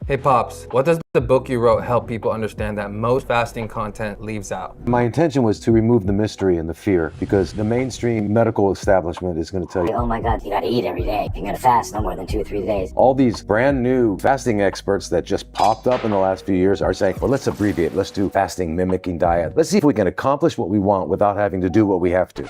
Hey Pops, what does the book you wrote help people understand that most fasting content leaves out? My intention was to remove the mystery and the fear, because the mainstream medical establishment is going to tell you, oh my God, you gotta eat every day. You're gonna fast no more than 2 or 3 days. all these brand new fasting experts that just popped up in the last few years are saying, well, let's abbreviate, let's do fasting mimicking diet. Let's see if we can accomplish what we want without having to do what we have to.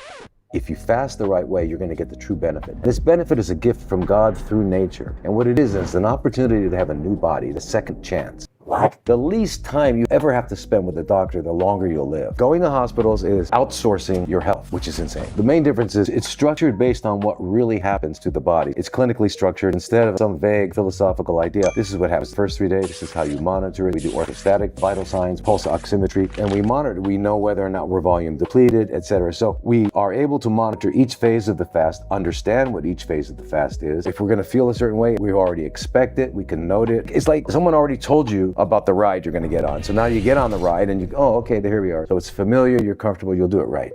If you fast the right way, you're going to get the true benefit. This benefit is a gift from God through nature. And what it is an opportunity to have a new body, the second chance. What? The least time you ever have to spend with a doctor, the longer you'll live. Going to hospitals is outsourcing your health, which is insane. The main difference is it's structured based on what really happens to the body. It's clinically structured instead of some vague philosophical idea. This is what happens the first 3 days. This is how you monitor it. We do orthostatic vital signs, pulse oximetry, and we monitor. We know whether or not we're volume depleted, etc. So we are able to monitor each phase of the fast, understand what each phase of the fast is. If we're going to feel a certain way, we already expect it. We can note it. It's like someone already told you about the ride you're going to get on. So now you get on the ride and you go, oh, okay, here we are. So it's familiar, you're comfortable, you'll do it right.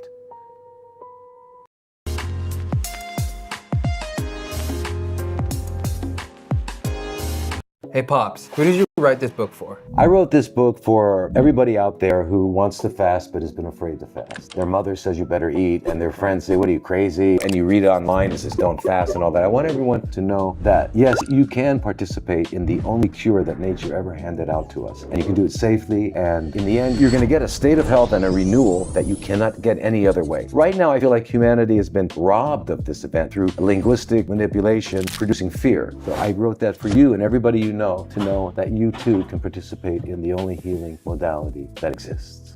Hey Pops, who did you write this book for? I wrote this book for everybody out there who wants to fast but has been afraid to fast. Their mother says you better eat, and their friends say, what are you, crazy? And you read it online, it says don't fast and all that. I want everyone to know that, yes, you can participate in the only cure that nature ever handed out to us. And you can do it safely, and in the end, you're going to get a state of health and a renewal that you cannot get any other way. Right now, I feel like humanity has been robbed of this event through linguistic manipulation, producing fear. So I wrote that for you and everybody you know, to know that you too can participate in the only healing modality that exists.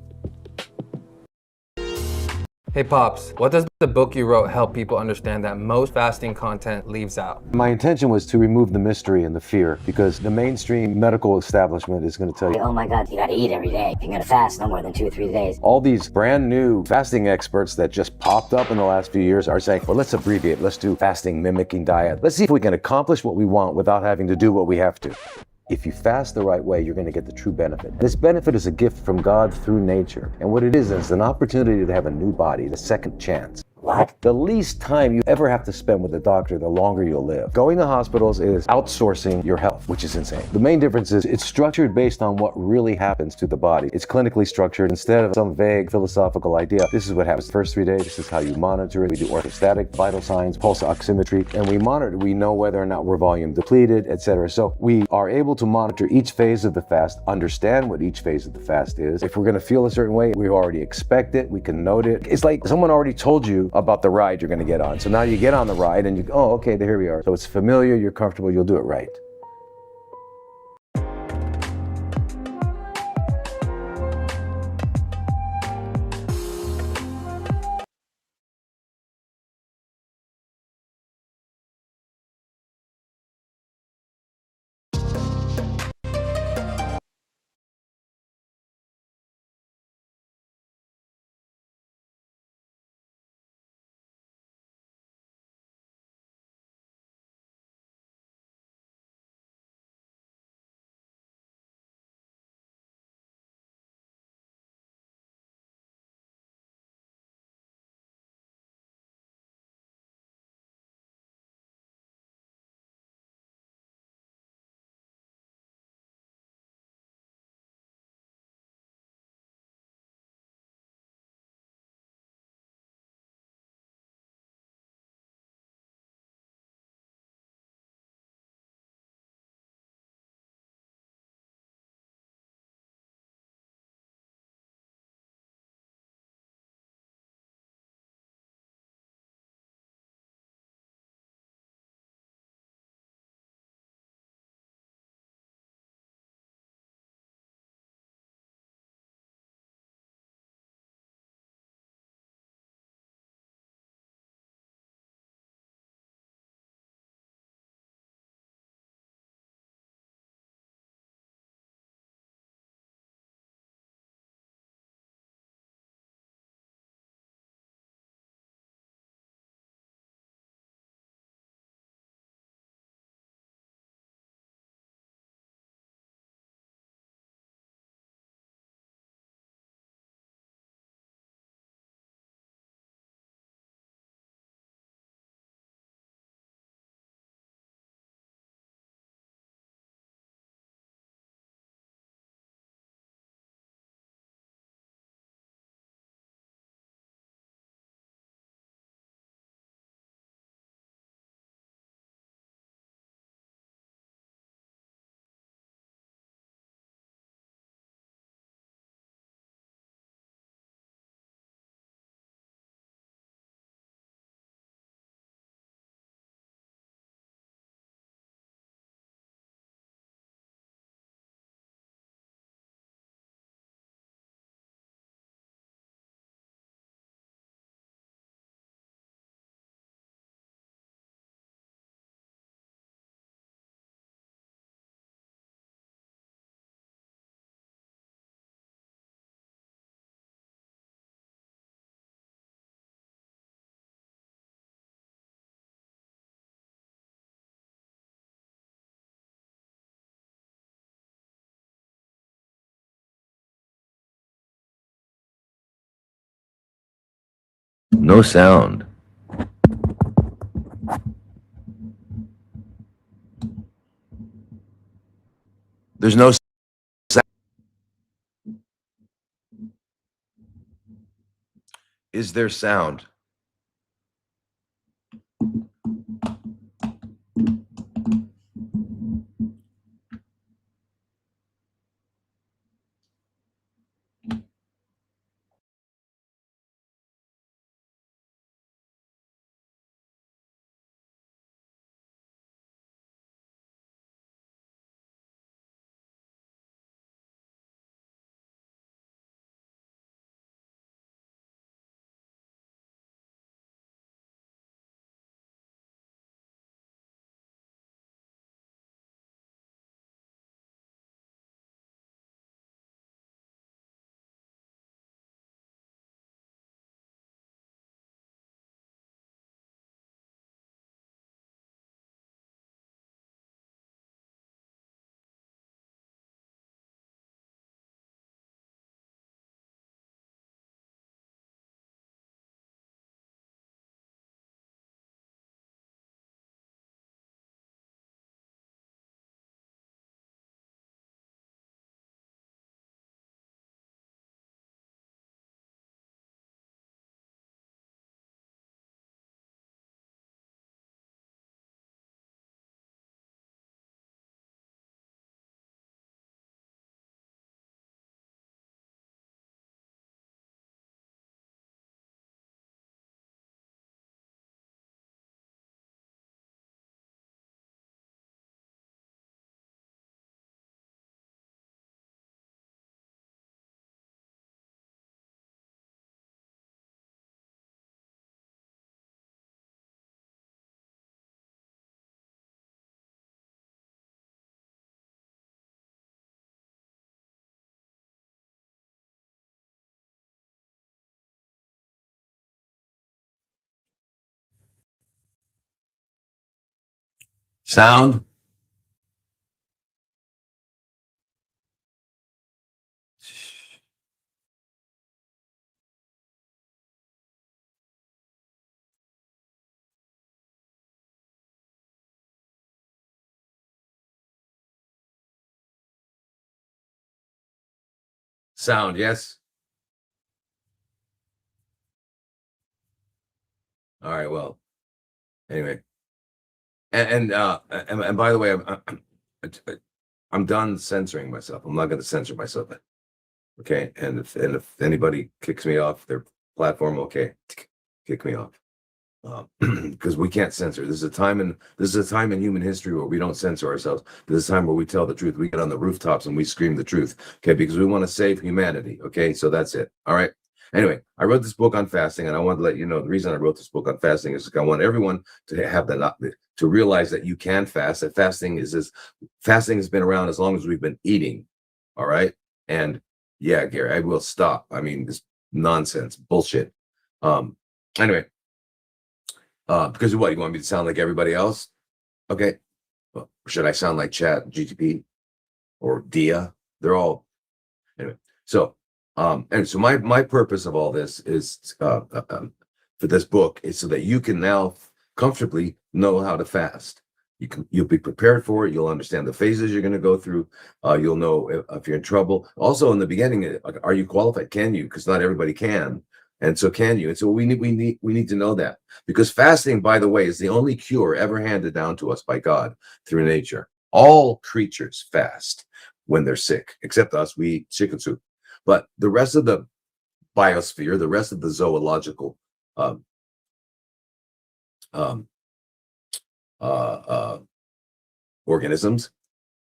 Hey Pops, what does the book you wrote help people understand that most fasting content leaves out? My intention was to remove the mystery and the fear, because the mainstream medical establishment is going to tell you, oh my God, you gotta eat every day. You're gonna fast no more than 2 or 3 days. all these brand new fasting experts that just popped up in the last few years are saying, well, let's abbreviate, let's do fasting mimicking diet. Let's see if we can accomplish what we want without having to do what we have to. If you fast the right way, you're going to get the true benefit. This benefit is a gift from God through nature. And what it is an opportunity to have a new body, the second chance. What? The least time you ever have to spend with a doctor, the longer you'll live. Going to hospitals is outsourcing your health, which is insane. The main difference is it's structured based on what really happens to the body. It's clinically structured instead of some vague philosophical idea. This is what happens the first 3 days. This is how you monitor it. We do orthostatic vital signs, pulse oximetry, and we monitor. We know whether or not we're volume depleted, etc. So we are able to monitor each phase of the fast, understand what each phase of the fast is. If we're going to feel a certain way, we already expect it. We can note it. It's like someone already told you about the ride you're going to get on. So now you get on the ride and you go, oh, okay, here we are. So it's familiar, you're comfortable, you'll do it right. No sound. There's no sound. Is there sound? Sound? Sound, yes? All right, well, anyway. And by the way, I'm done censoring myself. I'm not going to censor myself. Okay. And if anybody kicks me off their platform, okay, kick me off. Because we can't censor. This is a time in human history where we don't censor ourselves. This is a time where we tell the truth. We get on the rooftops and we scream the truth. Okay, because we want to save humanity. Okay, so that's it. All right. Anyway, I wrote this book on fasting, and I want to let you know the reason I wrote this book on fasting is I want everyone to have to realize that you can fast. That fasting has been around as long as we've been eating. All right, and yeah, Gary, I will stop. I mean, this nonsense, bullshit. Anyway. Because what, you want me to sound like everybody else? Okay. Well, should I sound like Chat GTP or Dia? They're all anyway. So, and so my purpose of all this is for this book is so that you can now comfortably know how to fast. You'll be prepared for it. You'll understand the phases you're going to go through. You'll know if you're in trouble. Also, in the beginning, are you qualified? Can you? Because not everybody can. And so can you? And so we need to know that, because fasting, by the way, is the only cure ever handed down to us by God through nature. All creatures fast when they're sick, except us. We eat chicken soup. But the rest of the biosphere, the rest of the zoological um, um, organisms,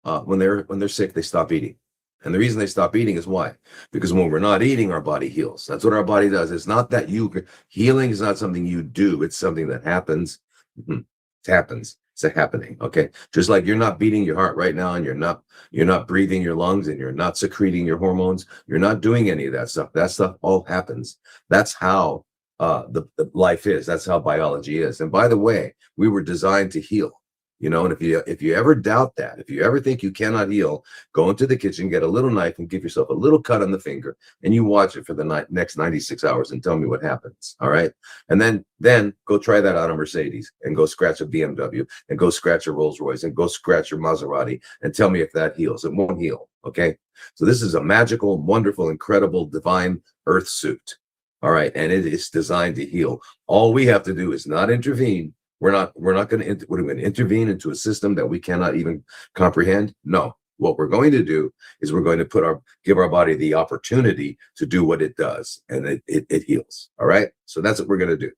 when they're sick, they stop eating. And the reason they stop eating is why? Because when we're not eating, our body heals. That's what our body does. It's not that healing is not something you do. It's something that happens. It happens. It's a happening. Okay. Just like you're not beating your heart right now, and you're not breathing your lungs, and you're not secreting your hormones. You're not doing any of that stuff. That stuff all happens. That's how the life is. That's how biology is. And by the way, we were designed to heal. You know, and if you ever doubt that, if you ever think you cannot heal, go into the kitchen, get a little knife, and give yourself a little cut on the finger, and you watch it for the next 96 hours and tell me what happens. All right, and then go try that on a Mercedes, and go scratch a BMW, and go scratch a Rolls Royce, and go scratch your Maserati, and tell me if that heals. It won't heal. Okay, so this is a magical, wonderful, incredible, divine earth suit. All right, and it is designed to heal. All we have to do is not intervene. We're not going to intervene into a system that we cannot even comprehend. No, what we're going to do is we're going to give our body the opportunity to do what it does, and it heals. All right, so that's what we're going to do,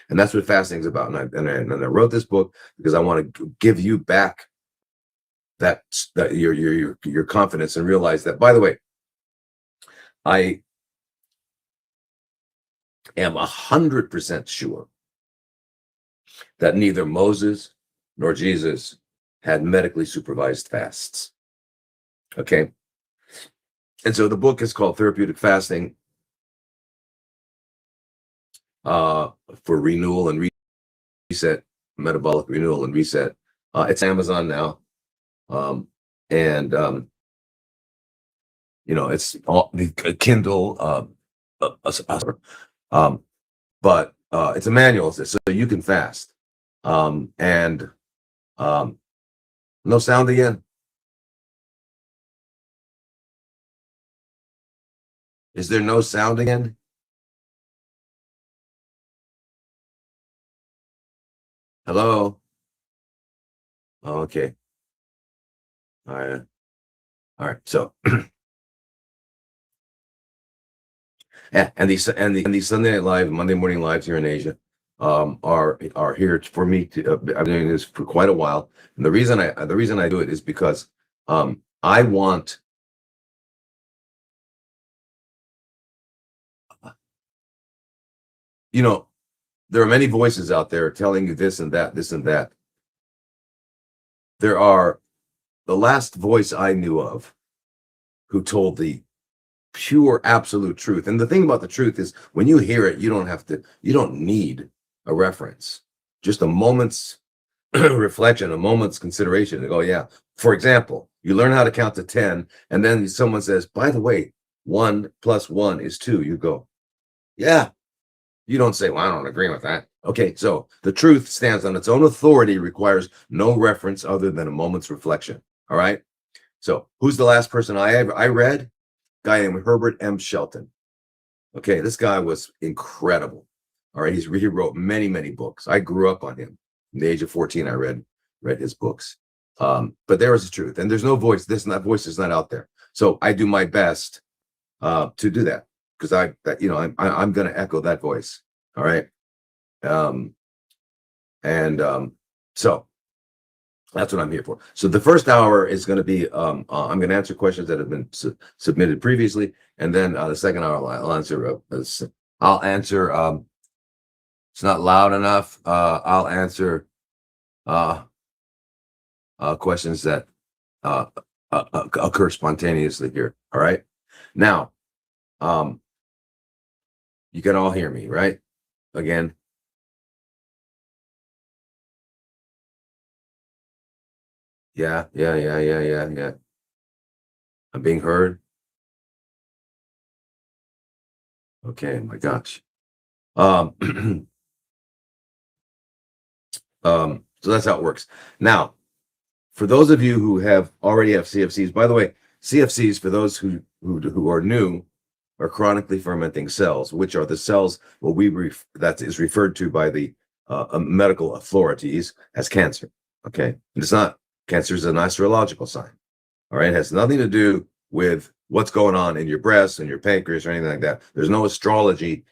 and that's what fasting is about. And I wrote this book because I want to give you back that your confidence, and realize that, by the way, I am 100% sure that neither Moses nor Jesus had medically supervised fasts. Okay. And so the book is called Therapeutic Fasting for Renewal and Reset, Metabolic Renewal and Reset. It's Amazon now. It's all Kindle, but it's a manual, so you can fast. No sound again. Is there no sound again? Hello? Oh, okay. All right. All right. So yeah, and these Sunday Night Live, Monday Morning Lives here in Asia are here for me to I've been doing this for quite a while. And the reason I do it is because I want there are many voices out there telling you this and that, this and that. There are the last voice I knew of who told the pure absolute truth. And the thing about the truth is, when you hear it, you don't need a reference, just a moment's reflection, a moment's consideration to go, yeah. For example, you learn how to count to 10, and then someone says, by the way, 1 + 1 is 2. You go, yeah. You don't say, well, I don't agree with that. Okay, so the truth stands on its own authority, requires no reference other than a moment's reflection. All right. So who's the last person I read? Guy named Herbert M. Shelton. Okay, this guy was incredible. All right, he wrote many, many books. I grew up on him. From the age of 14, I read his books. But there is the truth, and there's no voice. That voice is not out there. So I do my best to do that, because I'm going to echo that voice. All right. So that's what I'm here for. So the first hour is going to be, I'm going to answer questions that have been submitted previously. And then the second hour, I'll answer, it's not loud enough. I'll answer questions that occur spontaneously here. All right. Now, you can all hear me, right? Again. Yeah. I'm being heard. Okay, my gosh. So that's how it works. Now, for those of you who already have CFCs, by the way, CFCs, for those who are new, are chronically fermenting cells, which are the cells that is referred to by the medical authorities as cancer. Okay, and it's not. Cancer is an astrological sign. All right, it has nothing to do with what's going on in your breast and your pancreas or anything like that. There's no astrology.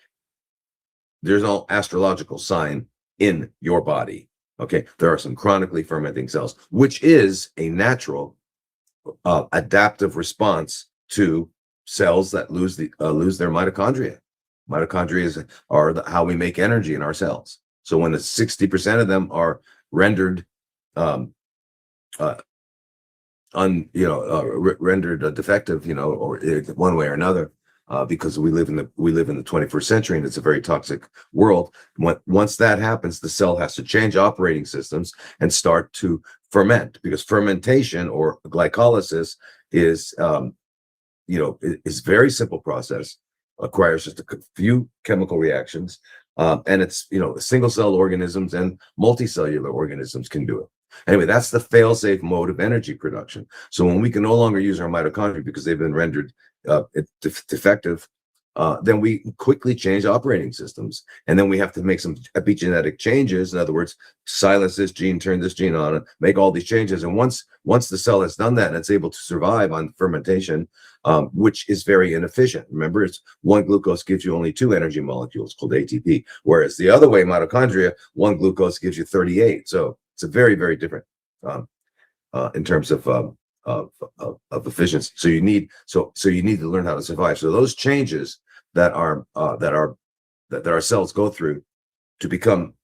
There's no astrological sign in your body. Okay, there are some chronically fermenting cells, which is a natural adaptive response to cells that lose their mitochondria. Mitochondria are how we make energy in our cells. So when the 60% of them are rendered rendered defective, or one way or another, because we live in the 21st century and it's a very toxic world. Once that happens, the cell has to change operating systems and start to ferment, because fermentation or glycolysis is is very simple process, acquires just a few chemical reactions, and it's single cell organisms and multicellular organisms can do it. Anyway, that's the fail-safe mode of energy production. So when we can no longer use our mitochondria because they've been rendered defective, then we quickly change operating systems, and then we have to make some epigenetic changes. In other words, silence this gene, turn this gene on, and make all these changes. And once the cell has done that and it's able to survive on fermentation, which is very inefficient. Remember, it's one glucose gives you only 2 energy molecules called ATP, whereas the other way, mitochondria, one glucose gives you 38. So it's a very, very different in terms of efficiency. So you need to learn how to survive. So those changes that our cells go through to become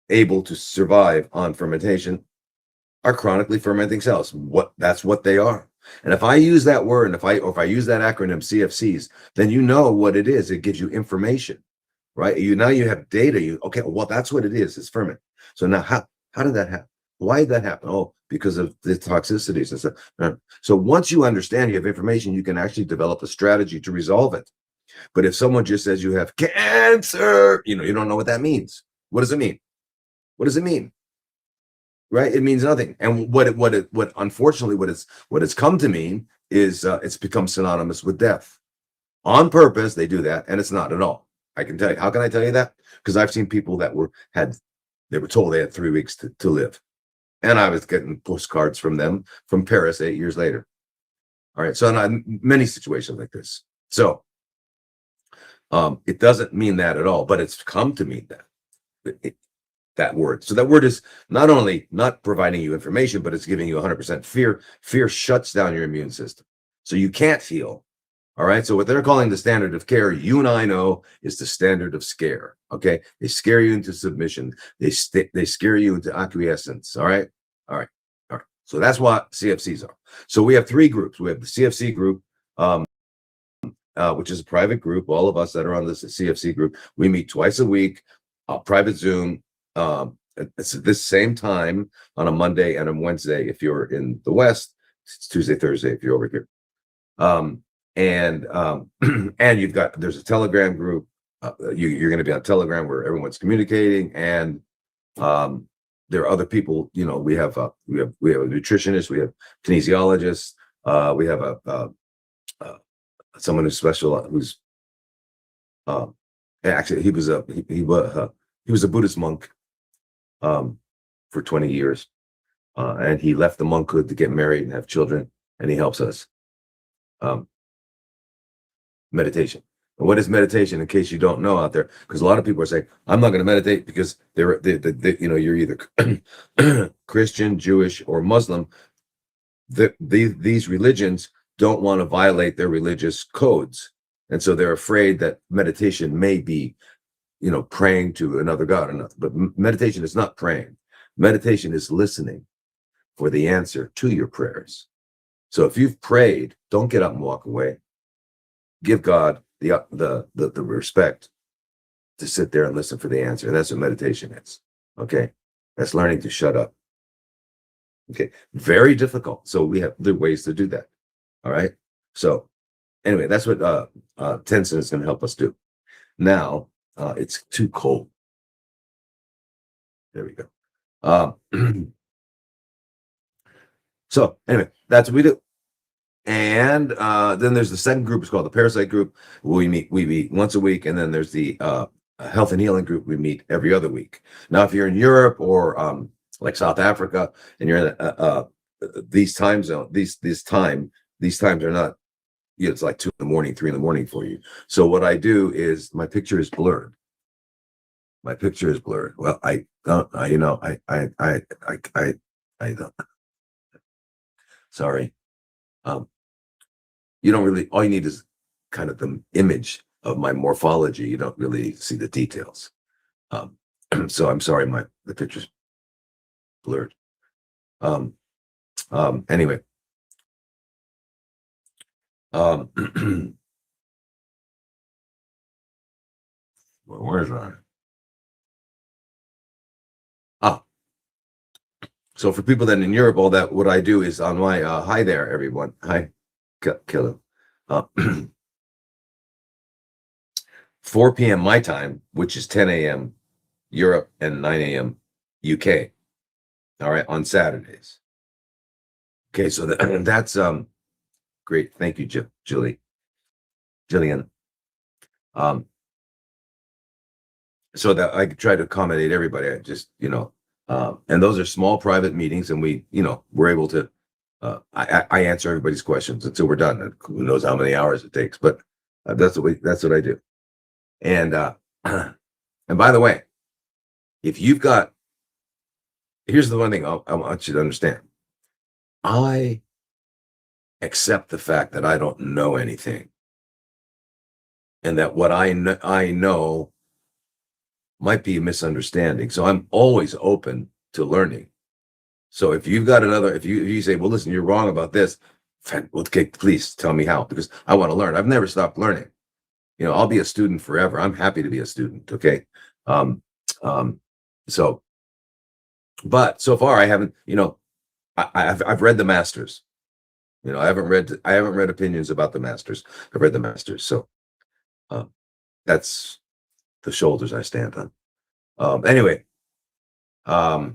able to survive on fermentation are chronically fermenting cells. That's what they are. And if I use that word, and if I use that acronym CFCs, then you know what it is. It gives you information, right? You have data. Okay, well, that's what it is. It's ferment. So now how did that happen? Why did that happen? Oh, because of the toxicities and stuff. So once you understand, you have information, you can actually develop a strategy to resolve it. But if someone just says you have cancer, you don't know what that means. What does it mean? What does it mean? Right? It means nothing. And what unfortunately what it's come to mean is it's become synonymous with death. On purpose, they do that, and it's not at all. I can tell you. How can I tell you that? Because I've seen people that were told they had 3 weeks to live. And I was getting postcards from them from Paris 8 years later. All right. So many situations like this. So it doesn't mean that at all, but it's come to mean that. That word. So that word is not only not providing you information, but it's giving you 100% fear. Fear shuts down your immune system. So you can't heal. All right. So what they're calling the standard of care, you and I know, is the standard of scare. Okay. They scare you into submission. They scare you into acquiescence. All right. All right. All right. So that's what CFCs are. So we have 3 groups. We have the CFC group, which is a private group. All of us that are on this CFC group, we meet twice a week, private Zoom. It's at this same time on a Monday and a Wednesday. If you're in the West, it's Tuesday, Thursday. If you're over here. And there's a Telegram group. You're going to be on Telegram where everyone's communicating, and there are other people. We have a nutritionist, we have kinesiologists, we have someone who's actually he was a Buddhist monk for 20 years, and he left the monkhood to get married and have children, and he helps us. Meditation. And what is meditation, in case you don't know out there? Because a lot of people are saying, I'm not going to meditate because you're either Christian, Jewish, or Muslim. These religions don't want to violate their religious codes. And so they're afraid that meditation may be, praying to another God or not. But meditation is not praying. Meditation is listening for the answer to your prayers. So if you've prayed, don't get up and walk away. Give God the respect to sit there and listen for the answer. And that's what meditation is. Okay. That's learning to shut up. Okay. Very difficult. So we have the ways to do that. All right. So anyway, that's what Tenzin is going to help us do. Now it's too cold. There we go. So anyway, that's what we do. And then there's the second group. It's called the parasite group. We meet once a week, and then there's the health and healing group. We meet every other week. Now, if you're in Europe or like South Africa, and you're in these time zones, these times are not. It's like 2 a.m, 3 a.m. for you. So what I do is my picture is blurred. My picture is blurred. Well, I don't. I don't. Sorry. You don't really, all you need is kind of the image of my morphology. You don't really see the details. So I'm sorry, the picture's blurred. Anyway. Where's Ryan? Oh, so for people that in Europe, all that what I do is on my hi there, everyone. Hi, Killer. 4 p.m. my time, which is 10 a.m. Europe and 9 a.m. UK. All right, on Saturdays. Okay, so that's great. Thank you, Jillian. So that I try to accommodate everybody. I just, and those are small private meetings, and we're able to. I answer everybody's questions until we're done. And who knows how many hours it takes, but that's what I do. And and by the way, if you've got, here's the one thing I want you to understand. I accept the fact that I don't know anything, and that what I know might be a misunderstanding. So I'm always open to learning. So if you've got if you say, well, listen, you're wrong about this, okay, please tell me how, because I want to learn. I've never stopped learning. I'll be a student forever. I'm happy to be a student. Okay. So, but so far I haven't, I've read the masters. I haven't read opinions about the masters. I've read the masters. So that's the shoulders I stand on. Anyway, so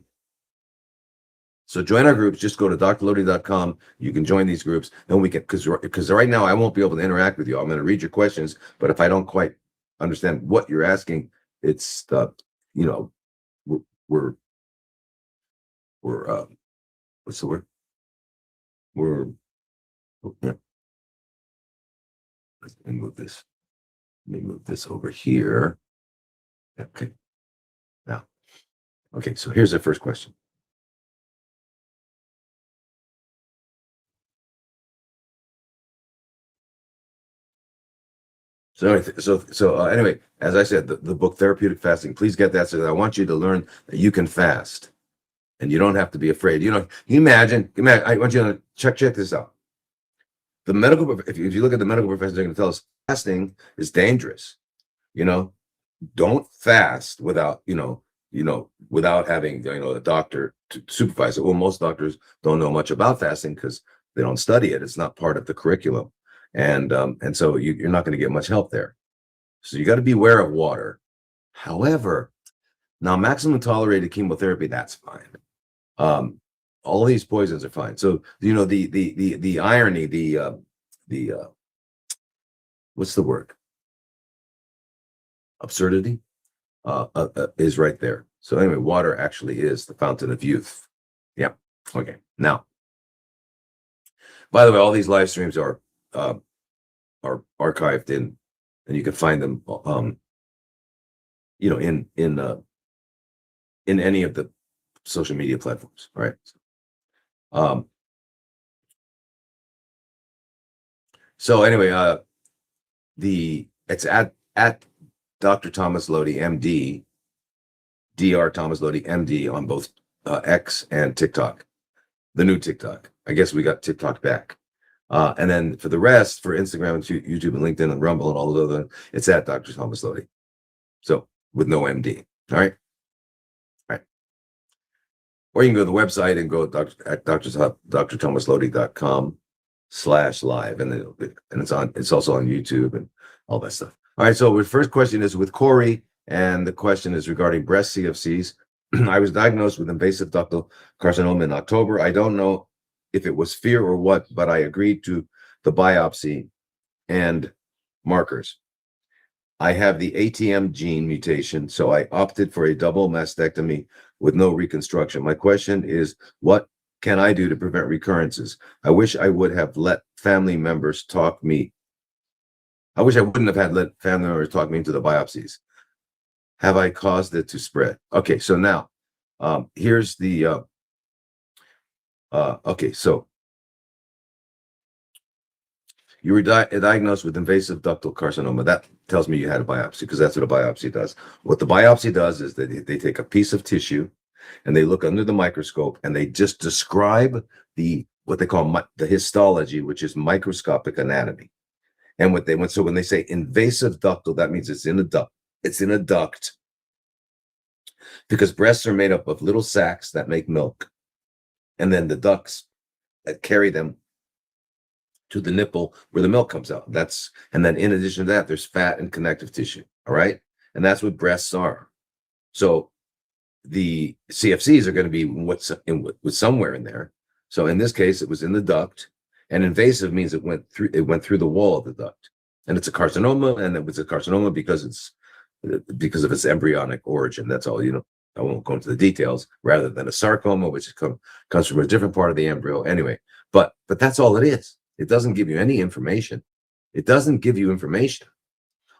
join our groups. Just go to drlodi.com. You can join these groups, and we can, because right now I won't be able to interact with you. I'm going to read your questions, but if I don't quite understand what you're asking, it's the, we're what's the word? Yeah. Let me move this. Let me move this over here. Okay. Now, okay. So here's the first question. So anyway, as I said, the book Therapeutic Fasting, please get that. So I want you to learn that you can fast, and you don't have to be afraid. You imagine. I want you to check this out. The medical, if you look at the medical profession, they're going to tell us fasting is dangerous. Don't fast without without having a doctor to supervise it. Well, most doctors don't know much about fasting because they don't study it. It's not part of the curriculum. And so you're not going to get much help there. So you got to be aware of water. However, now maximum tolerated chemotherapy, that's fine. All these poisons are fine. So the irony, the what's the word? Absurdity is right there. So anyway, water actually is the fountain of youth. Yeah. Okay. Now, by the way, all these live streams are archived and you can find them in any of the social media platforms, right? So anyway, it's at Dr. Thomas Lodi, MD, Dr. Thomas Lodi, MD on both X and TikTok, the new TikTok. I guess we got TikTok back. And then for the rest, for Instagram and YouTube and LinkedIn and Rumble and all those other, it's at Dr. Thomas Lodi. So with no MD. All right. All right. Or you can go to the website and go at drthomaslodi.com/live. And it's also on YouTube and all that stuff. All right. So the first question is with Corey, and the question is regarding breast CFCs. I was diagnosed with invasive ductal carcinoma in October. I don't know if it was fear or what, but I agreed to the biopsy and markers. I have the ATM gene mutation, so I opted for a double mastectomy with no reconstruction. My question is, what can I do to prevent recurrences? I wish I would have let family members talk me. I wish I wouldn't have had let family members talk me into the biopsies. Have I caused it to spread? Okay, so now here's the okay, so you were diagnosed with invasive ductal carcinoma. That tells me you had a biopsy, because that's what a biopsy does. What the biopsy does is that they take a piece of tissue and they look under the microscope and they just describe what they call the histology, which is microscopic anatomy. And when they say invasive ductal, that means it's in the duct. It's in a duct because breasts are made up of little sacs that make milk, and then the ducts that carry them to the nipple where the milk comes out. And then in addition to that, there's fat and connective tissue. All right. And that's what breasts are. So the CFCs are going to be with somewhere in there. So in this case, it was in the duct, and invasive means it went through the wall of the duct, and it's a carcinoma, and it was a carcinoma because of its embryonic origin. That's all, I won't go into the details, rather than a sarcoma, which comes from a different part of the embryo. Anyway, but that's all it is. It doesn't give you any information. It doesn't give you information.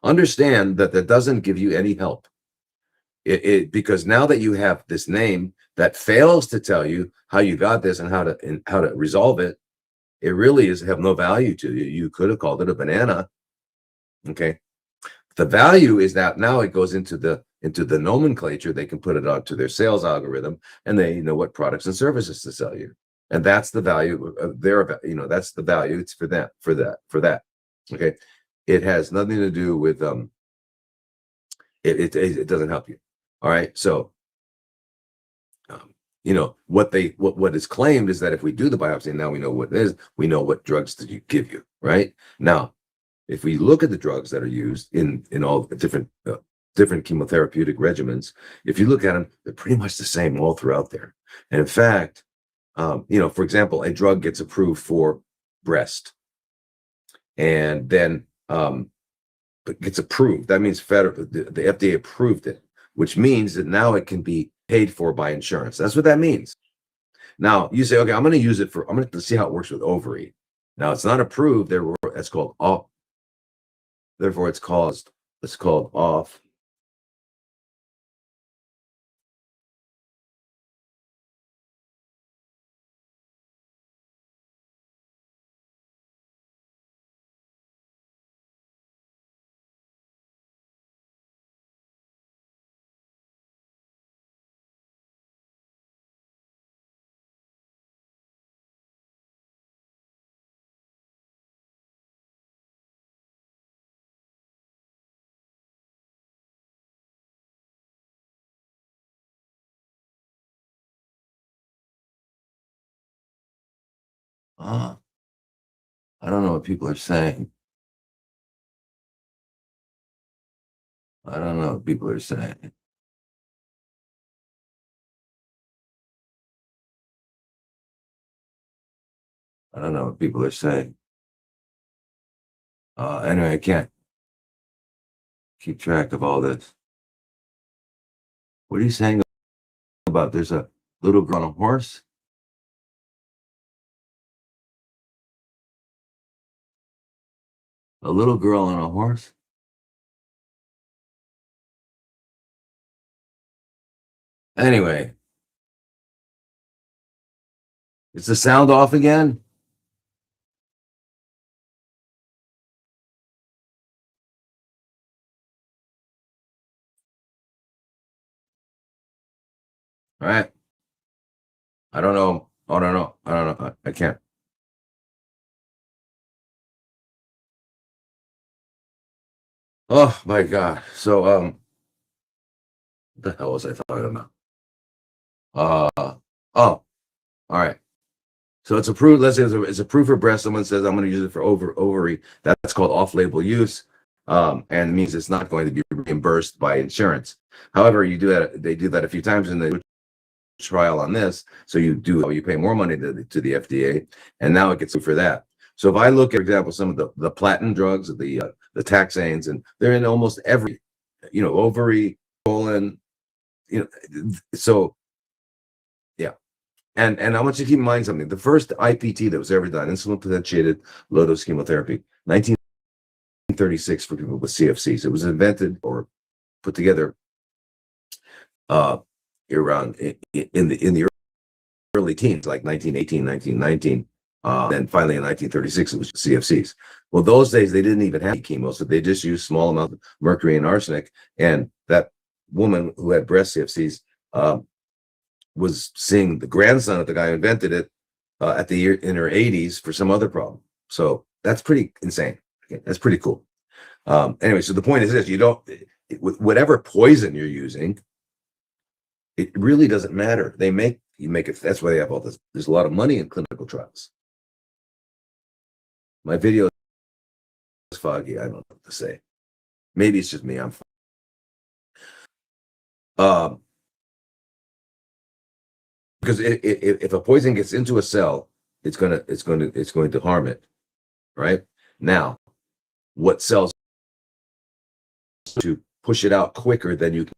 Understand that doesn't give you any help. Because now that you have this name that fails to tell you how you got this and how to resolve it, it really have no value to you. You could have called it a banana. Okay. The value is that now it goes into the nomenclature. They can put it onto their sales algorithm, and they know what products and services to sell you. And that's the value of that's the value. It's for that. Okay. It has nothing to do with, it doesn't help you. All right. So, what is claimed is that if we do the biopsy, now we know what it is, we know what drugs to give you. Right now, if we look at the drugs that are used in all the different chemotherapeutic regimens, if you look at them, they're pretty much the same all throughout there. And in fact, for example, a drug gets approved for breast, and then it gets approved. That means the FDA approved it, which means that now it can be paid for by insurance. That's what that means. Now you say, okay, I'm going to see how it works with ovary. Now it's not approved. That's called off. Therefore, it's called off. I don't know what people are saying. I don't know what people are saying. I don't know what people are saying. Anyway, I can't keep track of all this. What are you saying about there's a little girl on a horse? A little girl on a horse? Anyway, is the sound off again? All right. I don't know. I don't know. I don't know. I can't. Oh my God. So, what the hell was I talking about? Oh, all right. So it's approved. Let's say it's approved for breast. Someone says I'm going to use it for ovary. That's called off-label use, and means it's not going to be reimbursed by insurance. However, they do that a few times in the trial on this. So you pay more money to the FDA, and now it gets for that. So if I look at, for example, some of the platinum drugs, the taxanes, and they're in almost every, ovary, colon, so yeah. And I want you to keep in mind something. The first IPT that was ever done, insulin potentiated low dose chemotherapy, 1936 for people with CFCs. It was invented or put together around in the early teens, like 1918, 1919. Then finally in 1936, it was CFCs. Well, those days they didn't even have chemo, so they just used small amounts of mercury and arsenic. And that woman who had breast CFCs was seeing the grandson of the guy who invented it in her 80s for some other problem. So that's pretty insane. Okay, that's pretty cool. Anyway, so the point is this: with whatever poison you're using, it really doesn't matter. You make it. That's why they have all this. There's a lot of money in clinical trials. My video is foggy. I don't know what to say. Maybe it's just me. Um, because if a poison gets into a cell, it's going to harm it, right? Now, what cells to push it out quicker than you can.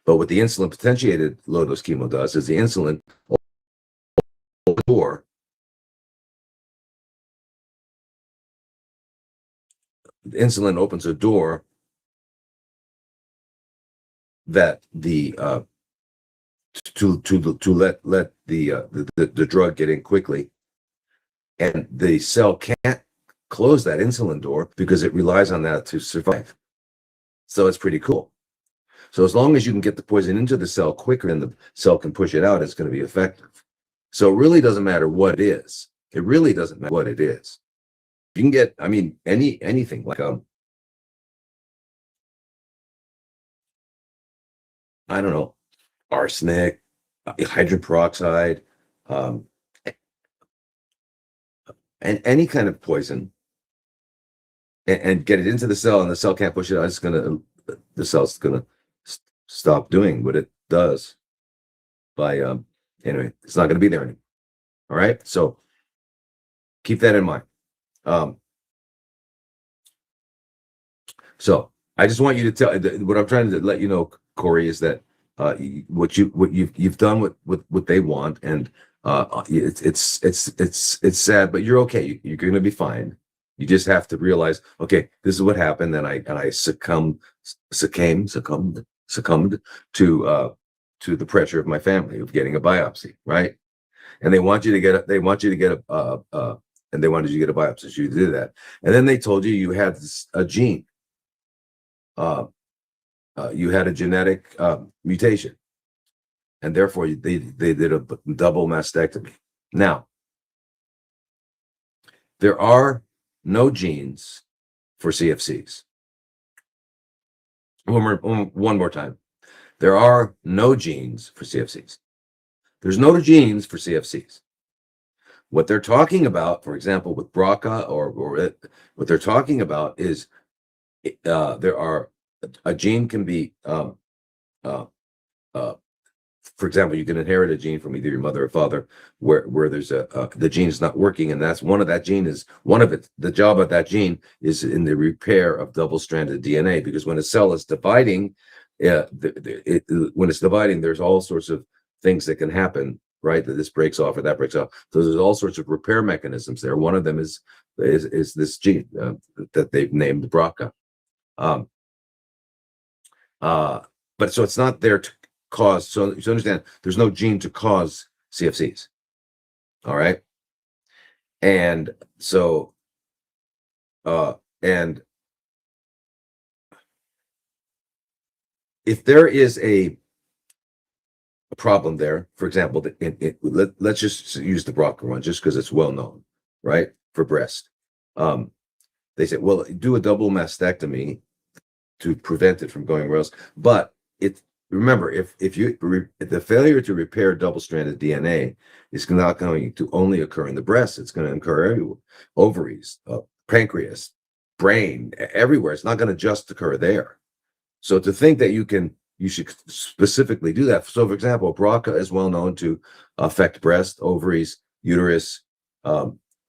But what the insulin potentiated low dose chemo does is the insulin door. The insulin opens a door that the to let the drug get in quickly, and the cell can't close that insulin door because it relies on that to survive. So it's pretty cool. So as long as you can get the poison into the cell quicker than the cell can push it out, it's going to be effective. So it really doesn't matter what it is. It really doesn't matter what it is. You can get, I mean, anything like I don't know, arsenic, hydrogen peroxide, and any kind of poison, and get it into the cell, and the cell can't push it out. The cell's gonna stop doing what it does by anyway. It's not gonna be there anymore. All right, so keep that in mind. So I just want you to tell what I'm trying to let you know, Corey, is that what you've done what they want, and it's sad, but you're okay. You're going to be fine. You just have to realize, okay, this is what happened, and I succumbed to the pressure of my family of getting a biopsy, right? And they want you to get a and they wanted you to get a biopsy. So you did that, and then they told you had a gene. You had a genetic mutation, and therefore they did a double mastectomy. Now, there are no genes for CFCs. One more time. There are no genes for CFCs. There's no genes for CFCs. What they're talking about, for example, with BRCA, or what they're talking about is there are a gene can be for example, you can inherit a gene from either your mother or father where there's the gene is not working, and that's one of the job of that gene is in the repair of double-stranded DNA, because when a cell is dividing, when it's dividing, there's all sorts of things that can happen, right? That this breaks off or that breaks off. So there's all sorts of repair mechanisms there. One of them is this gene that they've named BRCA. But so it's not there to cause, so you understand, there's no gene to cause CFCs. All right. And so, and if there is a problem there, for example, let's just use the BRCA one just because it's well known, right? For breast. They say, well, do a double mastectomy to prevent it from going else. But remember, if the failure to repair double-stranded DNA is not going to only occur in the breast, it's going to occur everywhere, ovaries, pancreas, brain, everywhere. It's not going to just occur there. So to think that you should specifically do that. So, for example, BRCA is well known to affect breast, ovaries, uterus,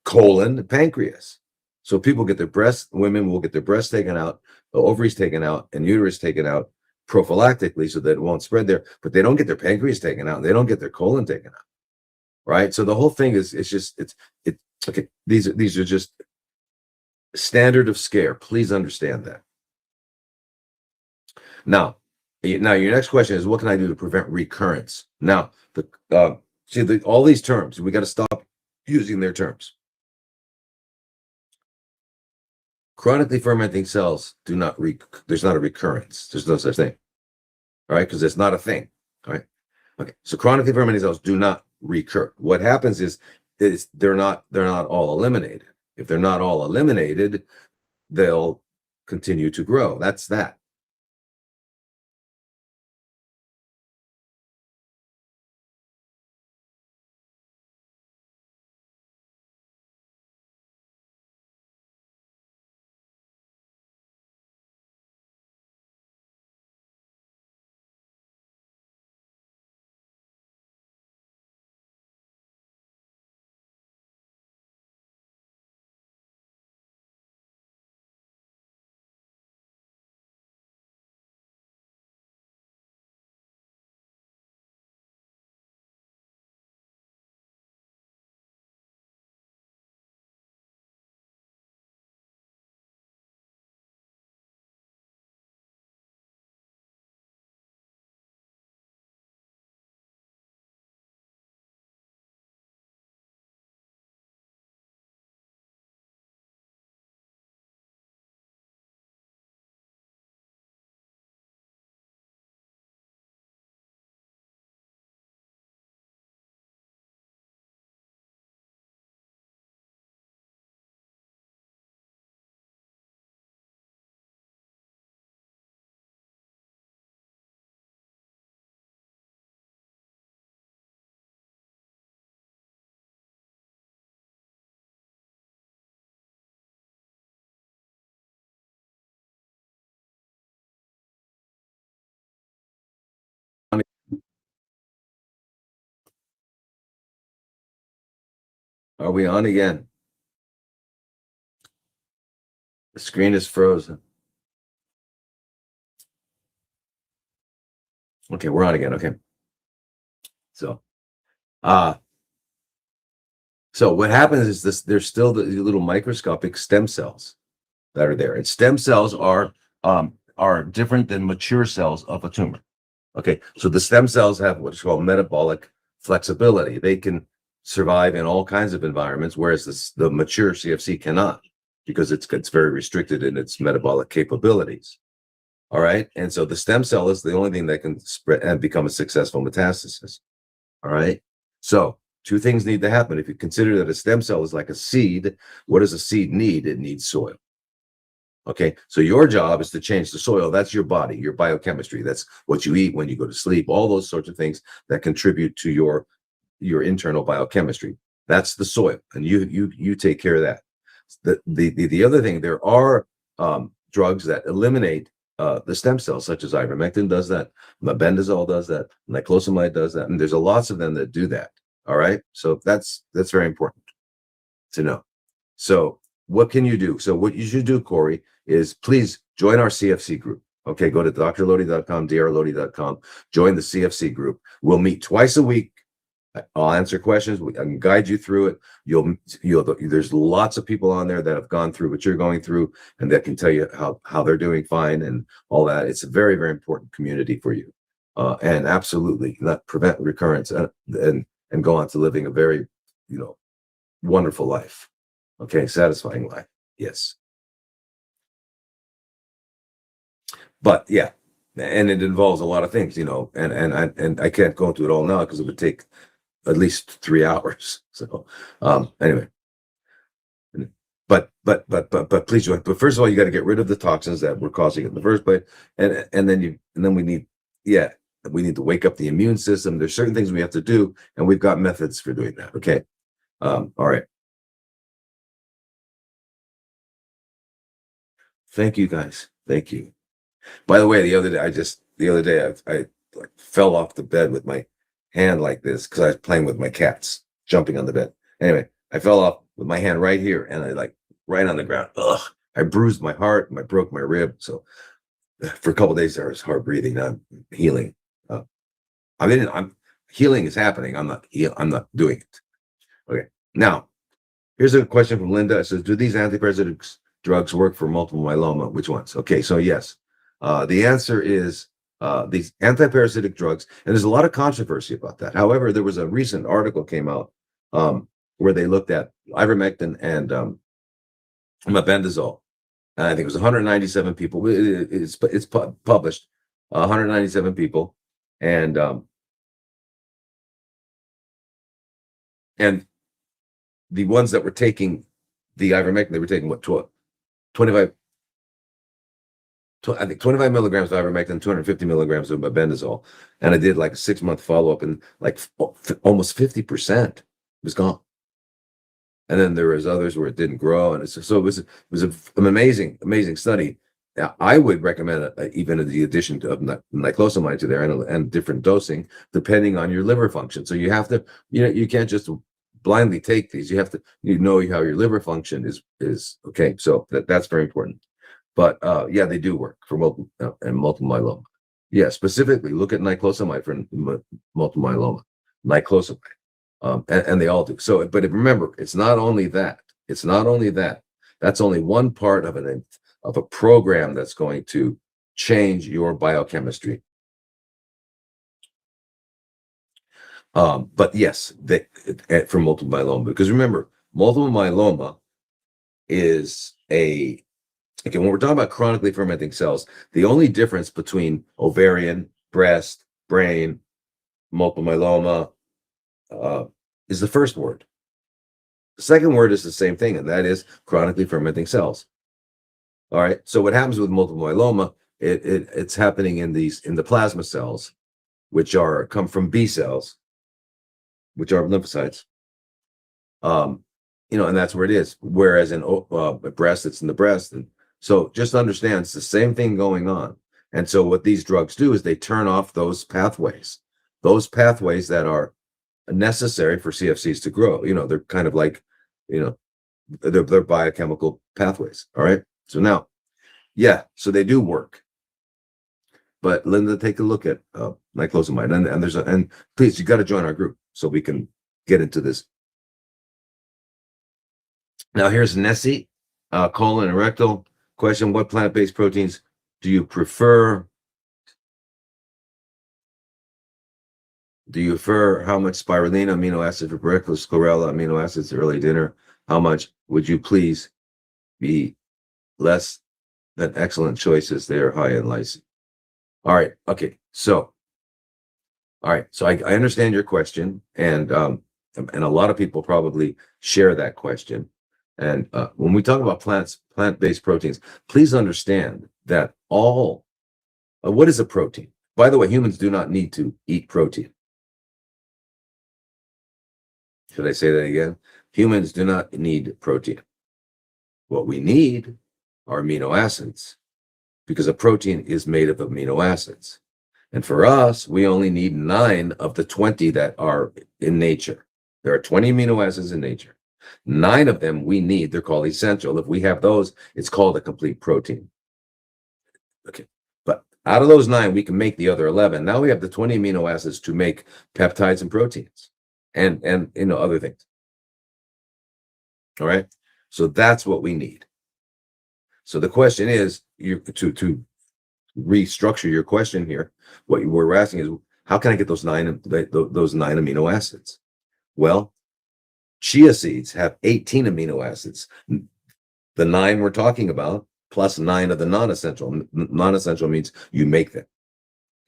colon, pancreas. So women will get their breasts taken out, the ovaries taken out, and uterus taken out prophylactically so that it won't spread there, but they don't get their pancreas taken out, and they don't get their colon taken out, right? So the whole thing is okay. These are just standard of care. Please understand that. Now your next question is, what can I do to prevent recurrence? Now, all these terms, we got to stop using their terms. Chronically fermenting cells there's not a recurrence. There's no such thing. All right, because it's not a thing. All right. Okay. So chronically fermenting cells do not recur. What happens is they're not all eliminated. If they're not all eliminated, they'll continue to grow. That's that. Are we on again? The screen is frozen. Okay, we're on again. Okay. So, uh, so what happens is this, there's still the little microscopic stem cells that are there. And stem cells are different than mature cells of a tumor. Okay, so the stem cells have what's called metabolic flexibility. They can survive in all kinds of environments, whereas the mature CFC cannot, because it's very restricted in its metabolic capabilities. All right, and so the stem cell is the only thing that can spread and become a successful metastasis. All right, so two things need to happen. If you consider that a stem cell is like a seed, what does a seed need? It needs soil. Okay, so your job is to change the soil. That's your body, your biochemistry. That's what you eat when you go to sleep, all those sorts of things that contribute to your internal biochemistry. That's the soil, and you take care of that. The other thing, there are drugs that eliminate the stem cells, such as ivermectin does that, mebendazole does that, niclosamide does that, and there's lots of them that do that. All right, so that's very important to know. So what can you do? So what you should do, Corey, is please join our CFC group. Okay, go to drlodi.com, drlodi.com, join the CFC group. We'll meet twice a week. I'll answer questions. I can guide you through it. There's lots of people on there that have gone through what you're going through and that can tell you how they're doing fine and all that. It's a very, very important community for you. And absolutely not prevent recurrence and go on to living a very, wonderful life. Okay, satisfying life. Yes. But yeah, and it involves a lot of things, and I can't go into it all now because it would take at least 3 hours. So anyway. But please join. But first of all, you got to get rid of the toxins that were causing it in the first place. And then we need to wake up the immune system. There's certain things we have to do, and we've got methods for doing that. Okay. All right. Thank you guys. Thank you. By the way, the other day I like fell off the bed with my hand like this because I was playing with my cats, jumping on the bed. Anyway, I fell off with my hand right here and I like right on the ground. Ugh. I bruised my heart and I broke my rib. So for a couple of days there was hard breathing. Now I'm healing. Healing is happening. I'm not doing it. Okay. Now, here's a question from Linda. It says, do these antiparasitic drugs work for multiple myeloma? Which ones? Okay, so yes. The answer is these antiparasitic drugs, and there's a lot of controversy about that. However, there was a recent article came out where they looked at ivermectin and mebendazole. And I think it was 197 people. It's published, 197 people, and the ones that were taking the ivermectin, they were taking what, 25 milligrams of ivermectin, 250 milligrams of mebendazole, and I did like a 6-month follow-up, and like almost 50% was gone. And then there was others where it didn't grow, and it was an amazing study. Now, I would recommend even the addition of niclosamide to there and different dosing depending on your liver function. So you have to, you can't just blindly take these. You have to, how your liver function is okay. So that's very important. But yeah, they do work for multiple myeloma. Yeah, specifically look at niclosamide for multiple myeloma. Niclosamide, and they all do. So, but remember, it's not only that. It's not only that. That's only one part of a program that's going to change your biochemistry. But yes, for multiple myeloma, because remember, multiple myeloma is when we're talking about chronically fermenting cells, the only difference between ovarian, breast, brain, multiple myeloma is the first word. The second word is the same thing, and that is chronically fermenting cells. All right. So what happens with multiple myeloma? It's happening in the plasma cells, which come from B cells, which are lymphocytes. And that's where it is. Whereas in breast, it's in the breast, and so just understand it's the same thing going on. And so what these drugs do is they turn off those pathways that are necessary for CFCs to grow. They're kind of like you know, their biochemical pathways. All right. So now, yeah, so they do work. But Linda, take a look at niclosamide, and there's and please, you got to join our group so we can get into this. Now here's Nessie, colon and rectal question: what plant-based proteins do you prefer? Do you prefer how much spirulina amino acid for breakfast, chlorella amino acids early dinner? How much would you please be less than excellent choices? They are high in lysine. All right. Okay. So, all right. So I understand your question, and a lot of people probably share that question. And when we talk about plant-based proteins, please understand that what is a protein? By the way, humans do not need to eat protein. Should I say that again? Humans do not need protein. What we need are amino acids, because a protein is made of amino acids. And for us, we only need 9 of the 20 that are in nature. There are 20 amino acids in nature. 9 of them we need. They're called essential. If we have those, it's called a complete protein. Okay. But out of those 9, we can make the other 11. Now we have the 20 amino acids to make peptides and proteins and other things. All right. So that's what we need. So the question is, to restructure your question here, what you were asking is, how can I get those 9 amino acids? Well, chia seeds have 18 amino acids. The 9 we're talking about, plus 9 of the non-essential. Non-essential means you make them.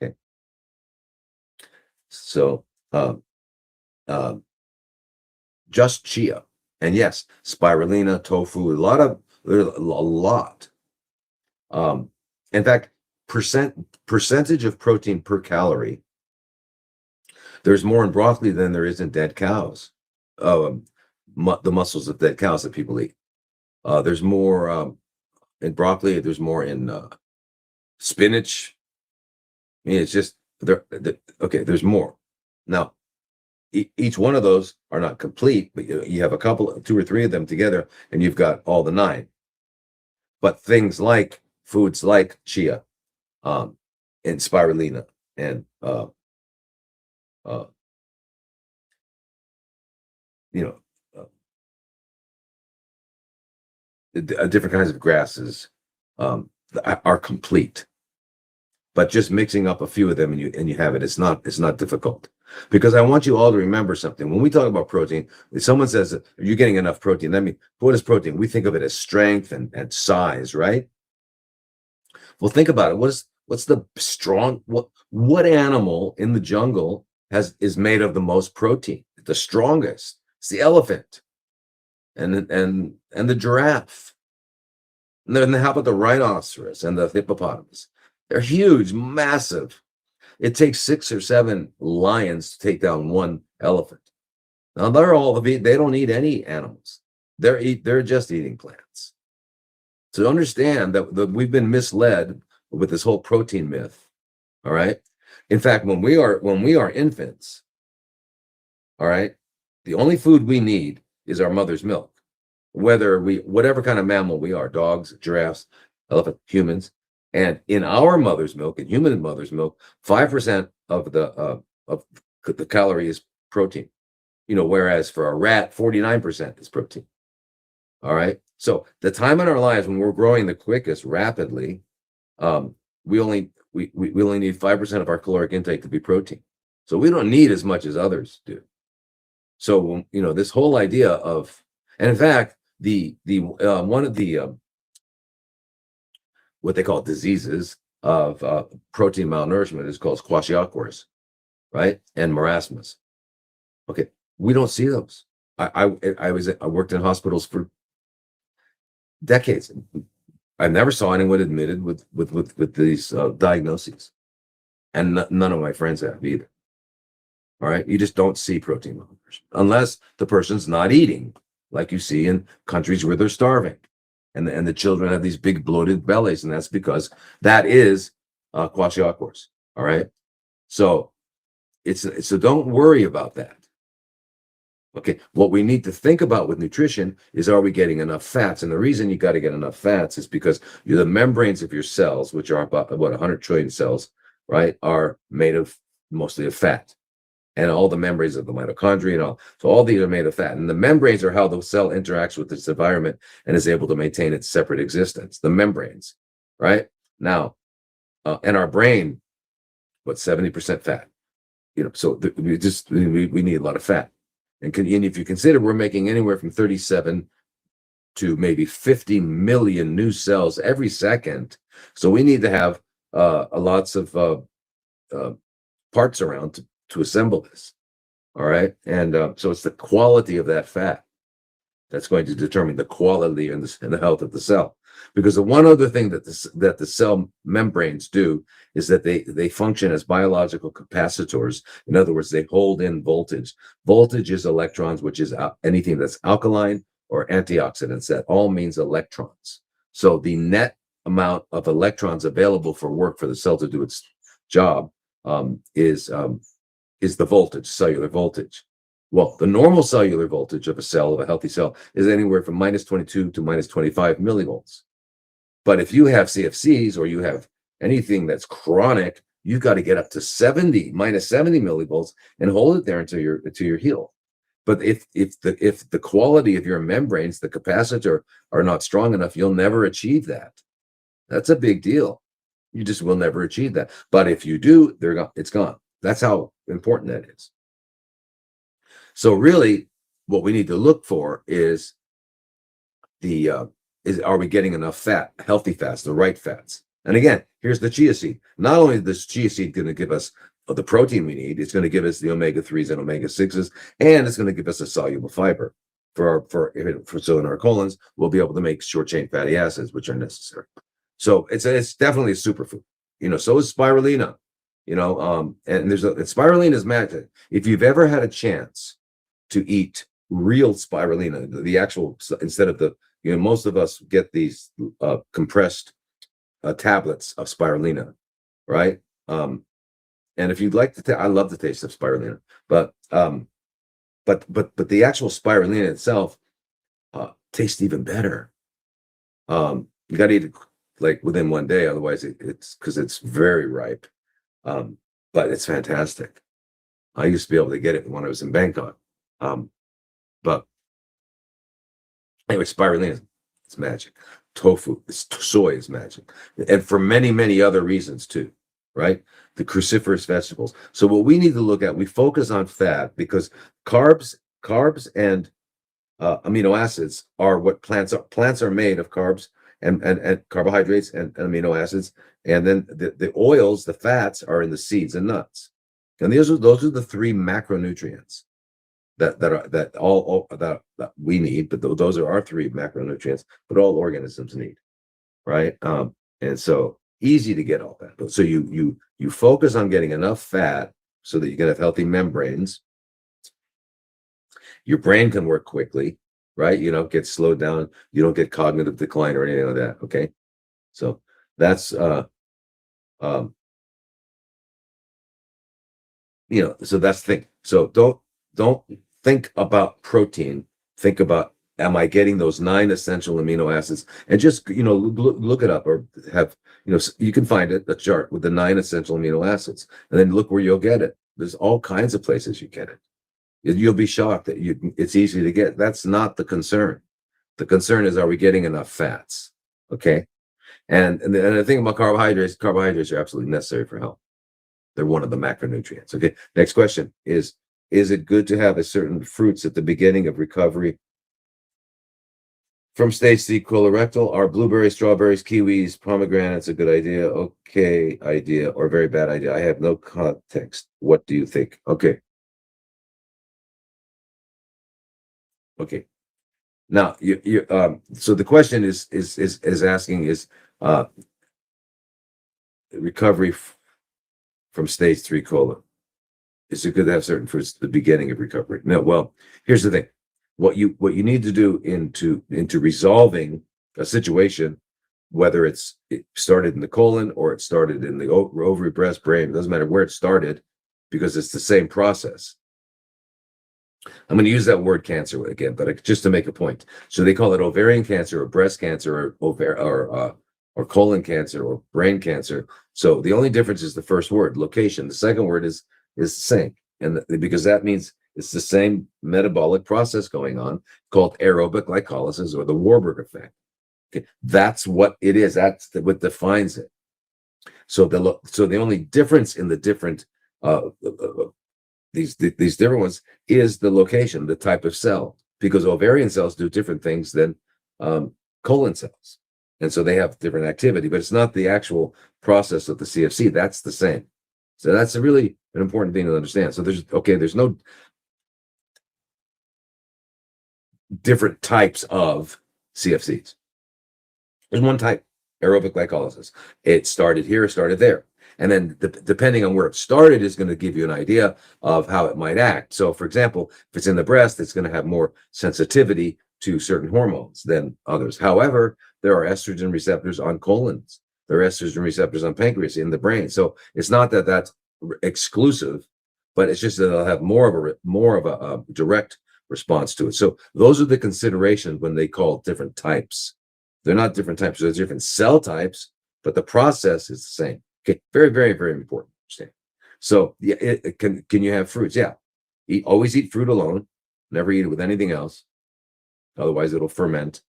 Okay. So just chia, and yes, spirulina, tofu, there's a lot. In fact, percentage of protein per calorie, there's more in broccoli than there is in dead cows. The muscles of dead cows that people eat. There's more in broccoli. There's more in spinach. I mean, it's just okay. There's more. Now, each one of those are not complete, but you have 2 or 3 of them together, and you've got all the 9. But foods like chia, and spirulina, and different kinds of grasses are complete. But just mixing up a few of them and you have it. It's not difficult, because I want you all to remember something. When we talk about protein, if someone says, "Are you getting enough protein?" What is protein? We think of it as strength and size, right? Well, think about it. What's the strong? What animal in the jungle is made of the most protein? The strongest. It's the elephant, and the giraffe. And then how about the rhinoceros and the hippopotamus? They're huge, massive. It takes 6 or 7 lions to take down one elephant. Now they don't eat any animals. They're just eating plants. So understand that we've been misled with this whole protein myth. All right. In fact, when we are infants, all right, the only food we need is our mother's milk. Whatever kind of mammal we are, dogs, giraffes, elephant, humans. And in our mother's milk, in human mother's milk, 5% of the calorie is protein. Whereas for a rat, 49% is protein. All right. So the time in our lives when we're growing the quickest, rapidly, we only need 5% of our caloric intake to be protein. So we don't need as much as others do. So this whole idea of, and in fact, one of the what they call diseases of protein malnourishment is called kwashiorkors, right? And marasmus. Okay, we don't see those. I worked in hospitals for decades. I never saw anyone admitted with these diagnoses, and none of my friends have either. All right, you just don't see protein malnourishment unless the person's not eating, like you see in countries where they're starving. And the children have these big bloated bellies, and that's because that is kwashiorkors. All right, so don't worry about that. Okay, what we need to think about with nutrition is, are we getting enough fats? And the reason you got to get enough fats is because the membranes of your cells, which are about 100 trillion cells, right, are made of mostly of fat. And all the membranes of the mitochondria and all. So all these are made of fat. And the membranes are how the cell interacts with its environment and is able to maintain its separate existence. The membranes, right? Now, and our brain, 70% fat? So we need a lot of fat. And if you consider we're making anywhere from 37 to maybe 50 million new cells every second, so we need to have lots of parts around to assemble this. All right, and so it's the quality of that fat that's going to determine the quality and the health of the cell. Because the one other thing that the cell membranes do is that they function as biological capacitors. In other words, they hold in voltage. Voltage is electrons, which is anything that's alkaline or antioxidants. That all means electrons. So the net amount of electrons available for work for the cell to do its job is the voltage, cellular voltage. Well, the normal cellular voltage of a cell, of a healthy cell, is anywhere from -22 to -25 millivolts. But if you have CFCs or you have anything that's chronic, you've got to get up to -70 millivolts and hold it there until you're healed. But if the quality of your membranes, the capacitor, are not strong enough, you'll never achieve that. That's a big deal. You just will never achieve that. But if you do, it's gone. That's how important that is. So really, what we need to look for is are we getting enough fat, healthy fats, the right fats? And again, here's the chia seed. Not only is this chia seed going to give us the protein we need, it's going to give us the omega-3s and omega-6s, and it's going to give us a soluble fiber so in our colons, we'll be able to make short-chain fatty acids, which are necessary. So it's definitely a superfood. So is spirulina. And spirulina is magic. If you've ever had a chance to eat real spirulina, the actual, instead of most of us get these compressed tablets of spirulina, right? And if you'd like to, I love the taste of spirulina, but the actual spirulina itself tastes even better. You got to eat it like within one day, otherwise it's because it's very ripe. But it's fantastic. I used to be able to get it when I was in Bangkok. But anyway, spirulina, it's magic. Tofu, soy is magic. And for many, many other reasons too, right? The cruciferous vegetables. So what we need to look at, we focus on fat because carbs and amino acids are what plants are. Plants are made of carbs and carbohydrates and amino acids. And then the oils, the fats, are in the seeds and nuts. And those are the three macronutrients that we need. But those are our three macronutrients, but all organisms need, right? And so easy to get all that. So you focus on getting enough fat so that you can have healthy membranes. Your brain can work quickly, right? You don't get slowed down. You don't get cognitive decline or anything like that. Okay, so that's so that's the thing. So don't think about protein. Think about, am I getting those 9 essential amino acids? And just look it up, or have you can find it, a chart with the 9 essential amino acids, and then look where you'll get it. There's all kinds of places you get it. You'll be shocked that it's easy to get. That's not the concern. The concern is, are we getting enough fats? Okay. And the thing about carbohydrates are absolutely necessary for health. They're one of the macronutrients. Okay. Next question is it good to have a certain fruits at the beginning of recovery from stage C colorectal? Are blueberries, strawberries, kiwis, pomegranates a good idea? Okay idea or very bad idea? I have no context. What do you think? Okay. Okay. Now so the question is asking is recovery from stage 3 colon. Is it good to have certain fruits at the beginning of recovery? No. Well, here's the thing. What you need to do into resolving a situation, whether it started in the colon or it started in the ovary, breast, brain, it doesn't matter where it started, because it's the same process. I'm going to use that word cancer again, but just to make a point. So they call it ovarian cancer or breast cancer or colon cancer or brain cancer. So the only difference is the first word, location. The second word is the same, and because that means it's the same metabolic process going on called aerobic glycolysis or the Warburg effect. Okay, that's what it is. That's what defines it. So the only difference in the different these different ones is the location, the type of cell, because ovarian cells do different things than colon cells, and so they have different activity. But it's not the actual process of the CFC. That's the same. So that's really an important thing to understand. So there's no different types of CFCs. There's one type, aerobic glycolysis. It started here, it started there. And then depending on where it started is going to give you an idea of how it might act. So for example, if it's in the breast, it's going to have more sensitivity to certain hormones than others. However, there are estrogen receptors on colons. There are estrogen receptors on pancreas in the brain. So it's not that that's exclusive, but it's just that they'll have more of a direct response to it. So those are the considerations when they call different types. They're not different types. There's different cell types, but the process is the same. Okay, very, very, very important to understand. So yeah, can you have fruits? Yeah, always eat fruit alone. Never eat it with anything else, otherwise it'll ferment.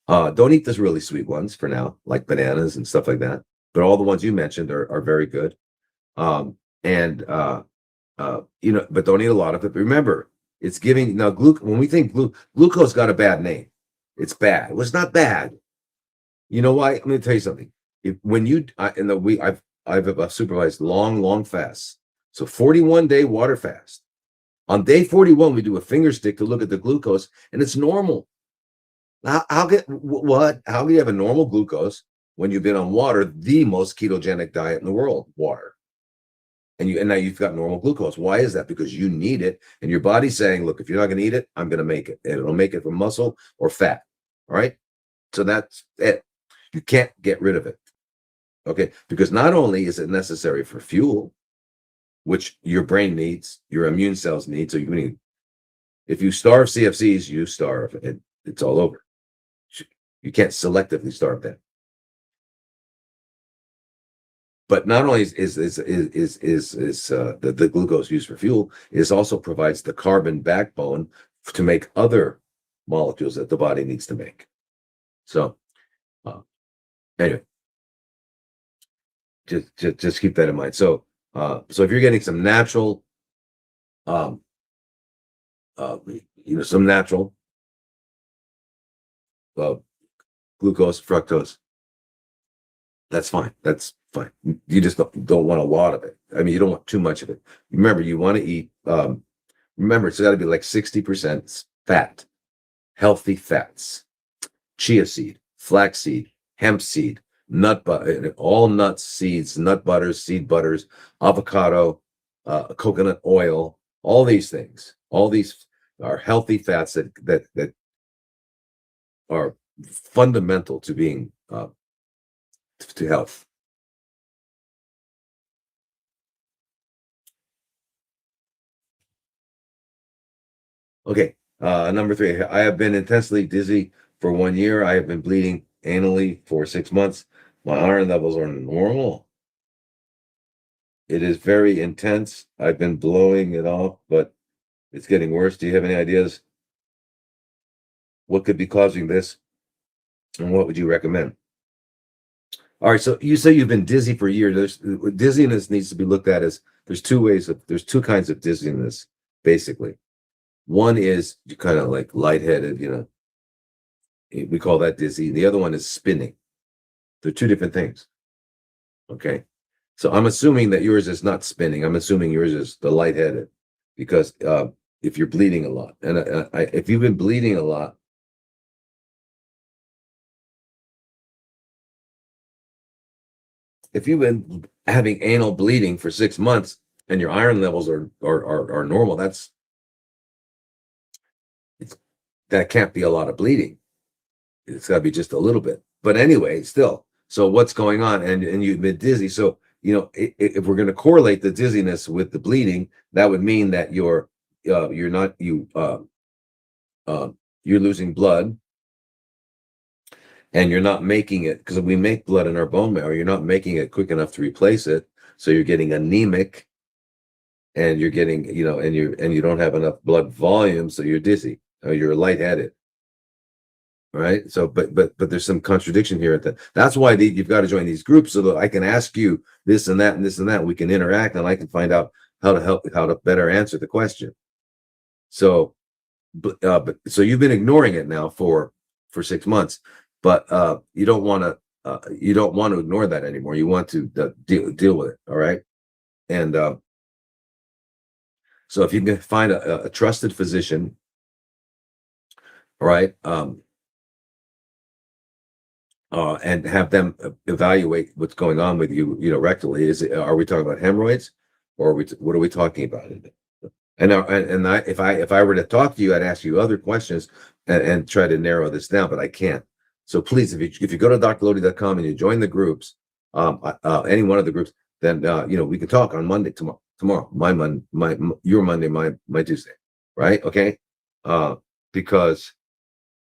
Don't eat the really sweet ones for now, like bananas and stuff like that. But all the ones you mentioned are very good. But don't eat a lot of it. But remember, it's giving now when we think glucose got a bad name, it's bad. Well, it's not bad. You know why? I'm going to tell you something. I've supervised long fasts. So 41-day water fast. On day 41, we do a finger stick to look at the glucose, and it's normal. How can you have a normal glucose when you've been on water, the most ketogenic diet in the world, water? And now you've got normal glucose. Why is that? Because you need it, and your body's saying, look, if you're not going to eat it, I'm going to make it. And it'll make it from muscle or fat. All right? So that's it. You can't get rid of it. Okay? Because not only is it necessary for fuel, which your brain needs, your immune cells need. So if you starve CFCs, you starve. It's all over. You can't selectively starve them. But not only is the glucose used for fuel, it also provides the carbon backbone to make other molecules that the body needs to make. So anyway, just keep that in mind. So if you're getting some natural, some natural glucose, fructose, that's fine. That's fine. You just don't want a lot of it. I mean, you don't want too much of it. Remember, you want to eat. Remember, it's got to be like 60% fat, healthy fats, chia seed, flax seed, hemp seed, nut butter, all nuts, seeds, nut butters, seed butters, avocado, coconut oil, all these things. All these are healthy fats that are fundamental to being to health. Okay, number 3. I have been intensely dizzy for 1 year. I have been bleeding anally for 6 months. My iron levels are normal. It is very intense. I've been blowing it off, but it's getting worse. Do you have any ideas what could be causing this, and what would you recommend? All right, so you say you've been dizzy for a year. Dizziness needs to be looked at as there's two kinds of dizziness, basically. One is you kind of like lightheaded, we call that dizzy. The other one is spinning. They're two different things. Okay. So I'm assuming that yours is not spinning. I'm assuming yours is the lightheaded, because if you're bleeding a lot, and if you've been bleeding a lot, if you've been having anal bleeding for 6 months and your iron levels are normal, that can't be a lot of bleeding. It's got to be just a little bit. But anyway, still. So what's going on? And you've been dizzy. So if we're going to correlate the dizziness with the bleeding, that would mean that you're losing blood, and you're not making it, because we make blood in our bone marrow. You're not making it quick enough to replace it, so you're getting anemic, and you're getting, and you don't have enough blood volume, so you're dizzy or you're lightheaded. Right. So, but there's some contradiction here that's why you've got to join these groups, so that I can ask you this and that and this and that. We can interact, and I can find out how to better answer the question. So, so you've been ignoring it now for 6 months, but you don't want to ignore that anymore. You want to deal with it. All right. And so if you can find a trusted physician, all right, and have them evaluate what's going on with you, rectally. Are we talking about hemorrhoids, or what are we talking about? And if I were to talk to you, I'd ask you other questions and try to narrow this down, but I can't. So please, if you go to drlodi.com and you join the groups, any one of the groups, then we can talk on Monday, tomorrow, your Monday, my Tuesday, right? Okay, because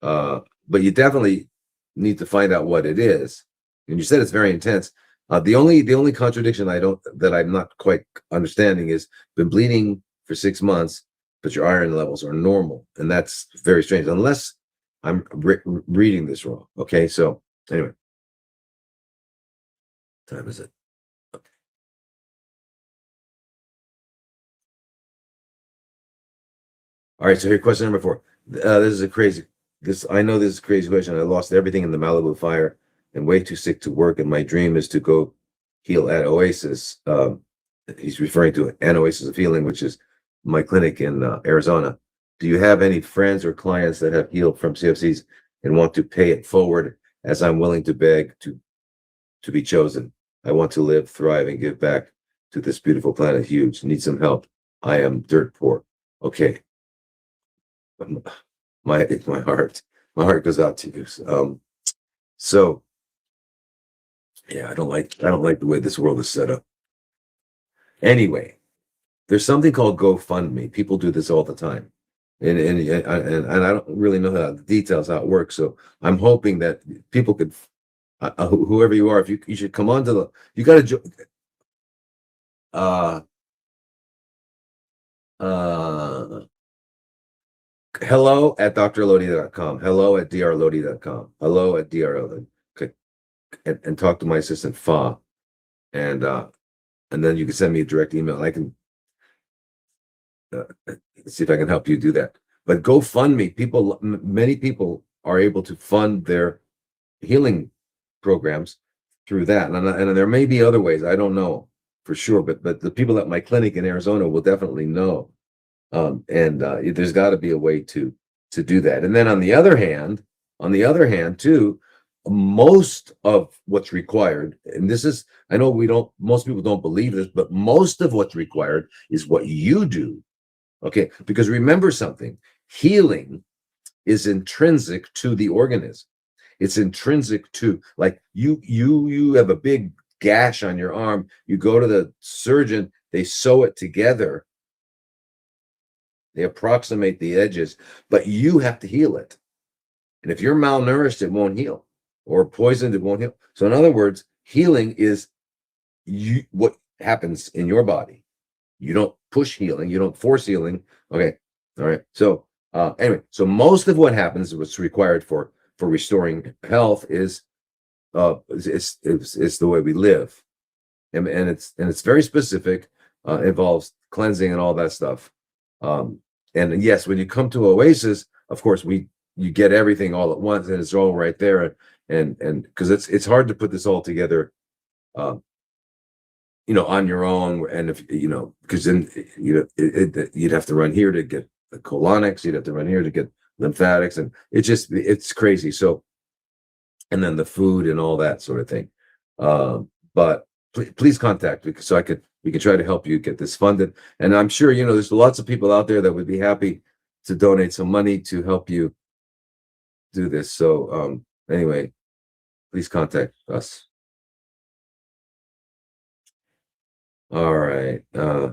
but you definitely need to find out what it is. And you said it's very intense. The only contradiction that I'm not quite understanding is been bleeding for 6 months, but your iron levels are normal, and that's very strange, unless I'm reading this wrong. Okay, so anyway, what time is it? Okay. All right, so here, question number 4. I know this is a crazy question. I lost everything in the Malibu fire and way too sick to work, and my dream is to go heal at Oasis. He's referring to an Oasis of Healing, which is my clinic in Arizona. Do you have any friends or clients that have healed from CFCs and want to pay it forward, as I'm willing to beg to be chosen? I want to live, thrive, and give back to this beautiful planet. Huge. Need some help. I am dirt poor. Okay. My heart goes out to you. So yeah, I don't like the way this world is set up. Anyway, there's something called GoFundMe. People do this all the time, and I don't really know how the details, how it works. So I'm hoping that people could, whoever you are, if you should come on to you got to hello at drlodi.com, hello at drlodi.com, hello at drlodi. Okay, and talk to my assistant Fa, and then you can send me a direct email. I can see if I can help you do that. But GoFundMe, many people are able to fund their healing programs through that, and there may be other ways. I don't know for sure, but the people at my clinic in Arizona will definitely know. And there's got to be a way to do that. And then on the other hand too, most of what's required, and this is, I know most people don't believe this, but most of what's required is what you do. Okay, because remember something, healing is intrinsic to the organism. It's intrinsic to, like, you have a big gash on your arm, you go to the surgeon, they sew it together, they approximate the edges, but you have to heal it. And if you're malnourished, it won't heal, or poisoned, it won't heal. So in other words, healing is what happens in your body. You don't push healing, you don't force healing. Okay, all right. So anyway, so most of what happens, what's required for restoring health, is it's the way we live, and it's very specific. Involves cleansing and all that stuff. And yes, when you come to Oasis, of course, you get everything all at once, and it's all right there. And because it's hard to put this all together, on your own. And if because then you'd have to run here to get the colonics, you'd have to run here to get lymphatics, and it's crazy. So, and then the food and all that sort of thing. But please contact me, so we can try to help you get this funded. And I'm sure, there's lots of people out there that would be happy to donate some money to help you do this. So anyway, please contact us. All right. All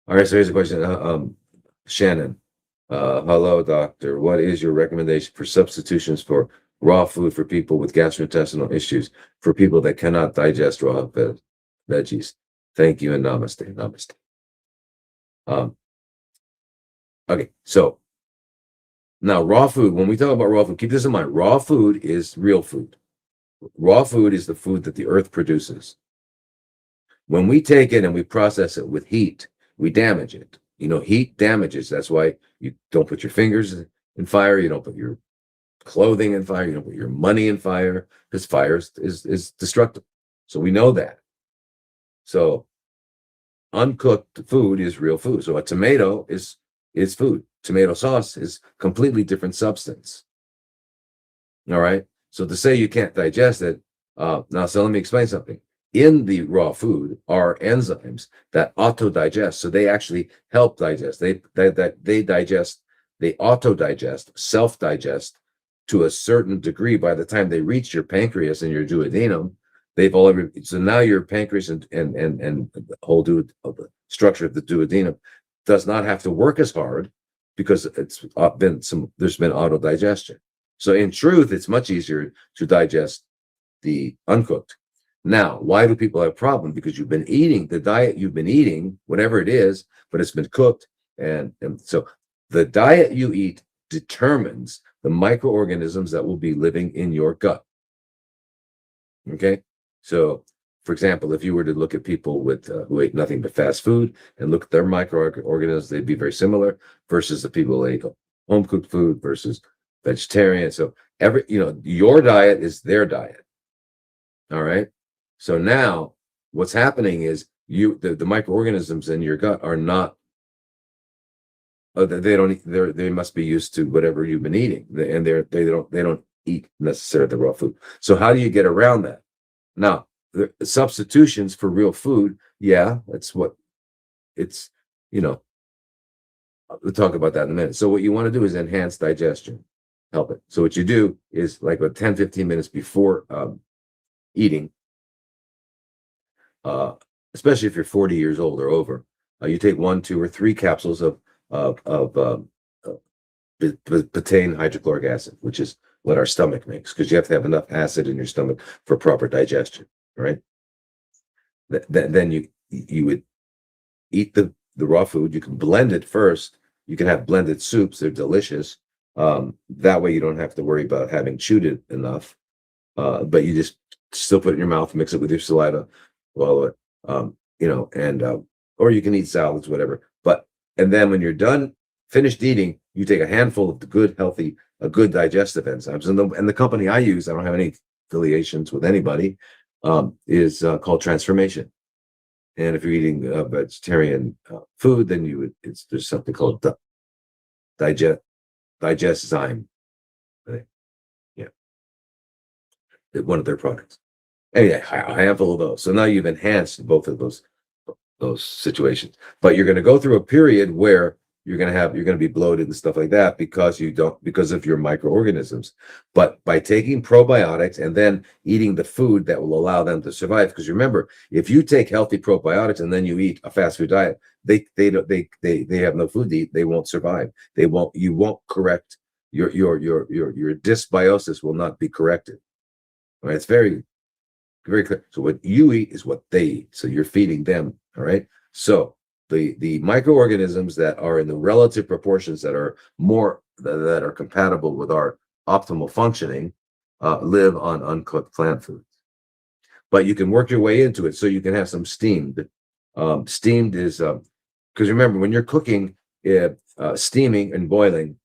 right. So here's a question. Shannon. Hello, doctor. What is your recommendation for substitutions for raw food for people with gastrointestinal issues, for people that cannot digest raw veggies? Thank you and namaste. Namaste. Um, okay. So now raw food, when we talk about raw food, keep this in mind. Raw food is real food. Raw food is the food that the earth produces. When we take it and we process it with heat, we damage it. You know, heat damages. That's why you don't put your fingers in fire. You don't put your clothing in fire. You don't put your money in fire, because fire is destructive. So we know that. So uncooked food is real food. So a tomato is food. Tomato sauce is completely different substance. All right. So to say you can't digest it, now, so let me explain something. In the raw food are enzymes that auto-digest. So they actually help digest. They digest, they auto-digest, self-digest to a certain degree. By the time they reach your pancreas and your duodenum, they've already, so now your pancreas and the whole structure of the duodenum does not have to work as hard, because there's been auto-digestion. So in truth, it's much easier to digest the uncooked. Now, why do people have problems? Because you've been eating the diet you've been eating, whatever it is, but it's been cooked. And so the diet you eat determines the microorganisms that will be living in your gut. Okay. So, for example, if you were to look at people with who ate nothing but fast food and look at their microorganisms, they'd be very similar versus the people who ate home cooked food versus vegetarian. So your diet is their diet. All right. So now what's happening is the microorganisms in your gut are not, they must be used to whatever you've been eating, and they don't eat necessarily the raw food. So how do you get around that? Now, the substitutions for real food, yeah, that's what it's, we'll talk about that in a minute. So what you want to do is enhance digestion, help it. So what you do is like 10, 15 minutes before eating, especially if you're 40 years old or over, you take 1, 2, or 3 capsules of betaine hydrochloric acid, which is what our stomach makes, because you have to have enough acid in your stomach for proper digestion, right? Then you would eat the raw food. You can blend it first. You can have blended soups. They're delicious. That way you don't have to worry about having chewed it enough. But you just still put it in your mouth, mix it with your saliva, swallow it, or you can eat salads, whatever. And then when you're done, finished eating, you take a handful of the good digestive enzymes. And the company I use, I don't have any affiliations with anybody, is called Transformation. And if you're eating vegetarian food, then there's something called Digestzyme. Yeah, one of their products. Anyway, a handful of those. So now you've enhanced both of those situations. But you're going to go through a period where you're going to be bloated and stuff like that because of your microorganisms. But by taking probiotics and then eating the food that will allow them to survive, because remember, if you take healthy probiotics and then you eat a fast food diet, they have no food to eat. They won't survive. You won't correct your dysbiosis will not be corrected. All right, it's very, very clear. So what you eat is what they eat. So you're feeding them. All right. So the microorganisms that are in the relative proportions that are compatible with our optimal functioning live on uncooked plant foods. But you can work your way into it. So you can have some steamed. Steamed is because remember, when you're cooking, steaming and boiling,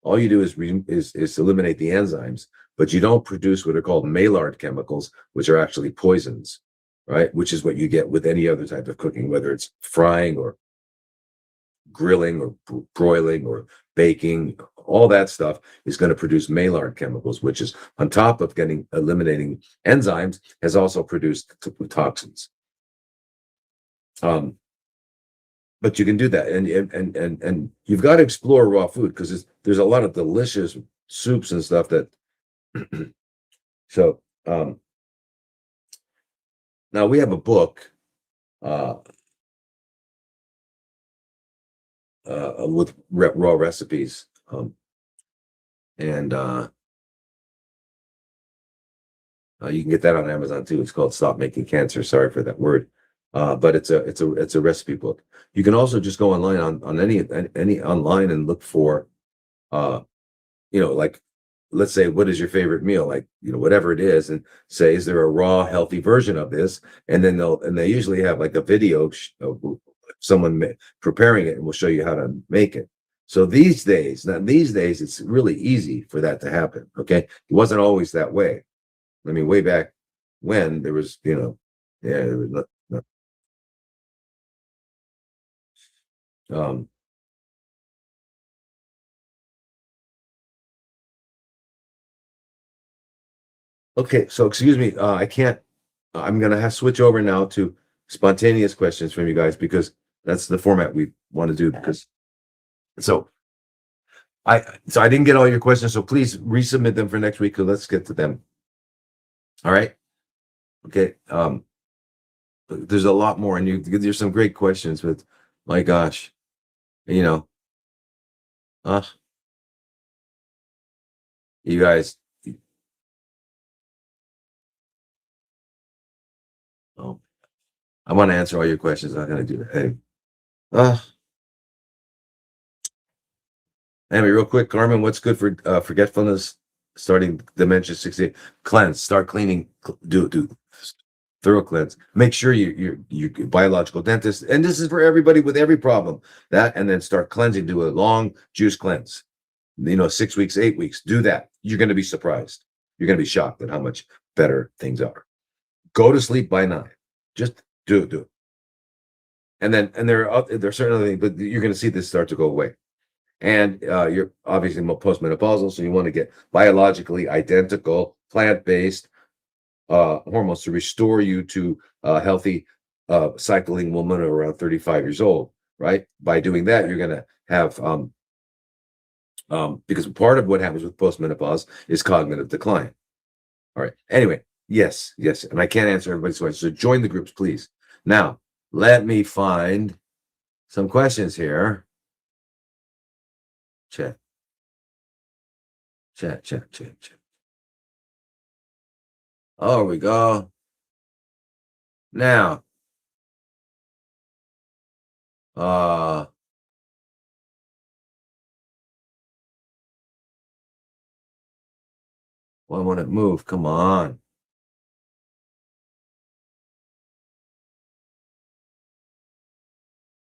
all you do is eliminate the enzymes, but you don't produce what are called Maillard chemicals, which are actually poisons, right? Which is what you get with any other type of cooking, whether it's frying or grilling or broiling or baking. All that stuff is going to produce Maillard chemicals, which is on top of eliminating enzymes, has also produced toxins. But you can do that, and you've got to explore raw food because there's a lot of delicious soups and stuff that. So now we have a book uh, with raw recipes. And you can get that on Amazon too. It's called Stop Making Cancer. Sorry for that word. But it's a recipe book. You can also just go online on any online and look for like, let's say, what is your favorite meal? Like, whatever it is, and say, is there a raw, healthy version of this? And then they usually have like a video of someone preparing it, and will show you how to make it. So these days, it's really easy for that to happen. Okay. It wasn't always that way. I mean, way back when there was, there was um, okay. So excuse me. I'm going to have switch over now to spontaneous questions from you guys, because that's the format we want to do. Because so I didn't get all your questions, so please resubmit them for next week. Let's get to them. All right. Okay. There's a lot more, and there's some great questions, but my gosh, you know, uh, you guys. Oh, I want to answer all your questions. I'm not gonna do that. Hey, anyway, real quick, Carmen, what's good for forgetfulness? Starting dementia 60. Cleanse. Start cleaning. Do thorough cleanse. Make sure you biological dentist, and this is for everybody with every problem. That, and then start cleansing. Do a long juice cleanse. 6 weeks, 8 weeks. Do that. You're going to be surprised. You're going to be shocked at how much better things are. Go to sleep by 9. Just do it. And there are certain other things, but you're going to see this start to go away. And you're obviously postmenopausal, so you want to get biologically identical plant-based hormones to restore you to a healthy cycling woman around 35 years old, right? By doing that, you're going to have because part of what happens with postmenopause is cognitive decline. All right. Anyway, yes, and I can't answer everybody's questions, so join the groups, please. Now, let me find some questions here. Chat. Oh, we go. Now, why won't it move? Come on.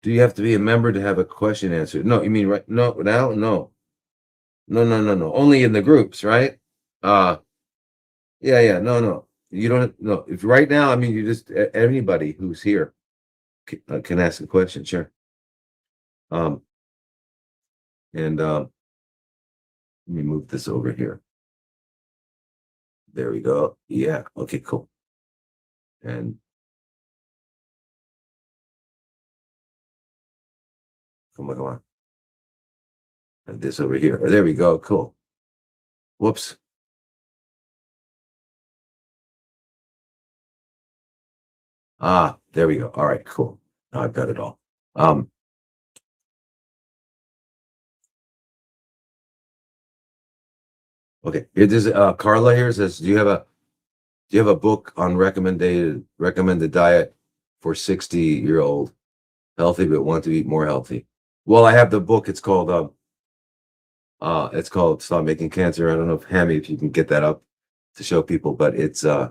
Do you have to be a member to have a question answered? No, you mean right? No, now? No. No. Only in the groups, right? Yeah. No. You don't know. If right now, I mean, you just anybody who's here can ask a question, sure. Um, and let me move this over here. There we go. Yeah. Okay. Cool. And come on. And this over here. There we go. Cool. Whoops. There we go. All right. Cool. Now I've got it all. Okay. It is Carla here says, do you have a book on recommended diet for 60-year-old healthy but want to eat more healthy? Well, I have the book. It's called Stop Making Cancer. I don't know if Hammy, if you can get that up to show people, but it's anyway,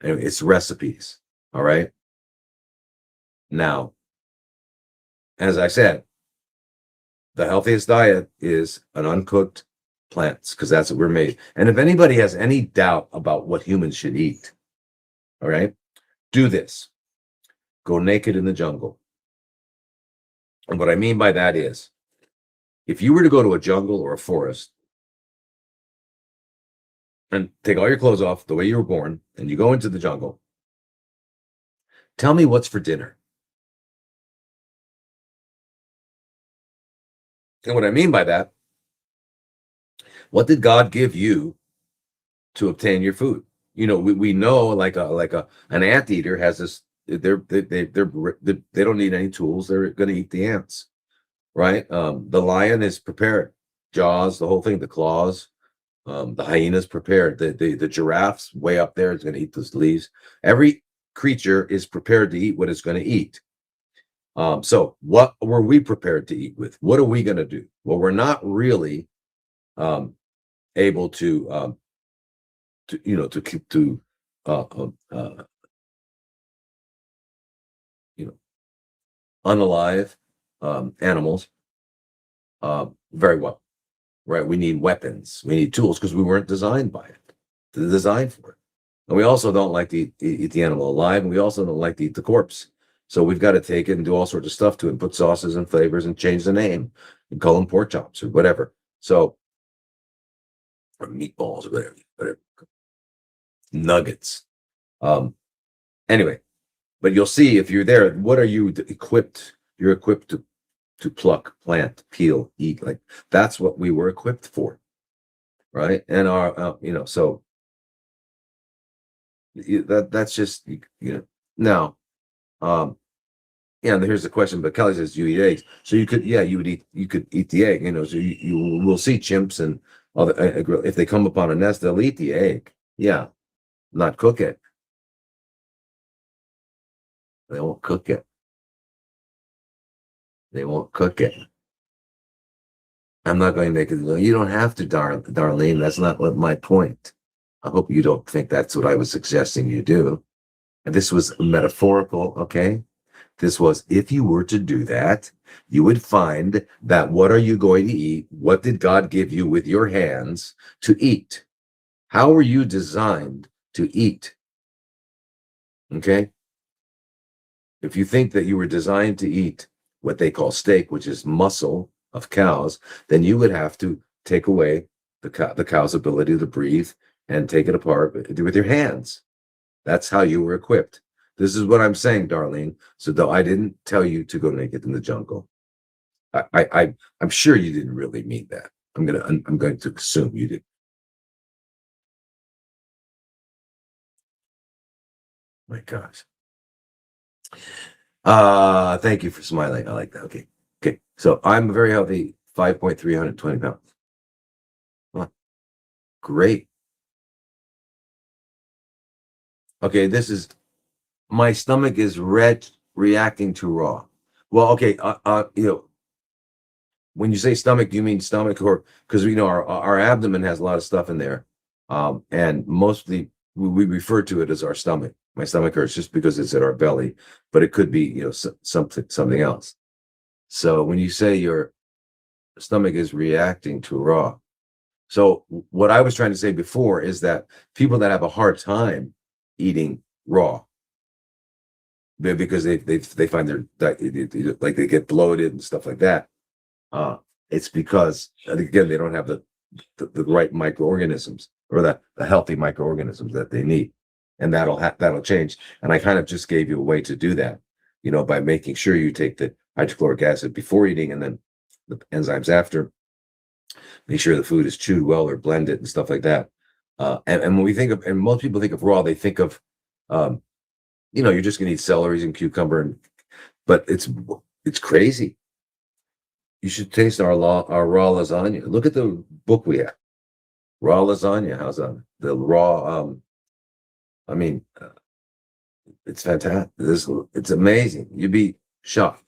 it's recipes. All right. Now, as I said, the healthiest diet is an uncooked plants, because that's what we're made. And if anybody has any doubt about what humans should eat, all right, do this. Go naked in the jungle. And what I mean by that is, if you were to go to a jungle or a forest and take all your clothes off the way you were born, and you go into the jungle, tell me what's for dinner. And what I mean by that, what did God give you to obtain your food? we know like an anteater has this. They don't need any tools. They're going to eat the ants, right? The lion is prepared, jaws, the whole thing, the claws. The hyena's prepared. The giraffe's way up there is going to eat those leaves. Every creature is prepared to eat what it's going to eat. So what were we prepared to eat with? What are we going to do? Well, we're not really able to keep to uh, uh, uh, you know unalive animals very well, right? We need weapons, we need tools because we weren't designed by it, designed for it. And we also don't like to eat the animal alive, and we also don't like to eat the corpse. So we've got to take it and do all sorts of stuff to it, and put sauces and flavors and change the name and call them pork chops or whatever. So, or meatballs or whatever, nuggets. Anyway, but you'll see if you're there, what are you equipped? You're equipped to pluck, plant, peel, eat. Like that's what we were equipped for, right? And so that's just now. Yeah, and here's the question. But Kelly says you eat eggs, so you could you could eat the egg. So you will see chimps and other if they come upon a nest, they'll eat the egg. Yeah, not cook it. They won't cook it. They won't cook it. I'm not going to make it. You don't have to, Darlene. That's not what my point. I hope you don't think that's what I was suggesting you do. And this was metaphorical, okay? This was, if you were to do that, you would find that what are you going to eat? What did God give you with your hands to eat? How are you designed to eat? Okay? If you think that you were designed to eat what they call steak, which is muscle of cows, then you would have to take away the cow's ability to breathe and take it apart with your hands. That's how you were equipped. This is what I'm saying, Darlene. So though I didn't tell you to go naked in the jungle, I'm sure you didn't really mean that. I'm going to assume you did. My gosh. Thank you for smiling. I like that. Okay. Okay. So I'm a very healthy 5.320 pounds. Huh. Great. Okay, this is my stomach is reacting to raw. Well, okay, when you say stomach, do you mean stomach or because our abdomen has a lot of stuff in there, and mostly we refer to it as our stomach. My stomach hurts just because it's at our belly, but it could be something else. So when you say your stomach is reacting to raw, so what I was trying to say before is that people that have a hard time eating raw because they find like they get bloated and stuff like that. It's because again they don't have the right microorganisms or the healthy microorganisms that they need, and that'll change. And I kind of just gave you a way to do that, by making sure you take the hydrochloric acid before eating and then the enzymes after. Make sure the food is chewed well or blended and stuff like that. And when we think of, and most people think of raw, they think of, you're just gonna eat celery and cucumber, but it's crazy. You should taste our raw lasagna. Look at the book we have, raw lasagna. How's that? The raw. I mean, it's fantastic. It's amazing. You'd be shocked.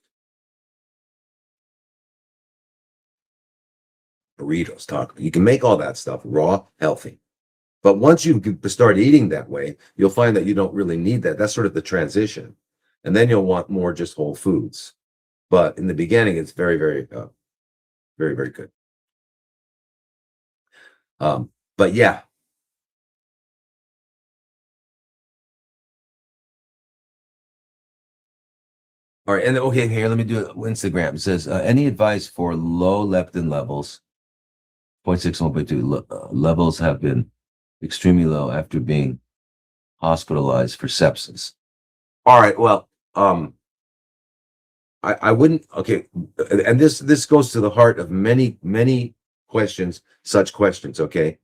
Burritos, tacos. You can make all that stuff raw, healthy. But once you start eating that way, you'll find that you don't really need that. That's sort of the transition. And then you'll want more just whole foods. But in the beginning, it's very, very, very, very good. But yeah. All right. And okay, here, let me do it. Instagram. It says, any advice for low leptin levels? 0.6, 1.2 levels have been extremely low after being hospitalized for sepsis. All right. Well, I wouldn't. Okay, and this goes to the heart of many questions. Such questions. Okay,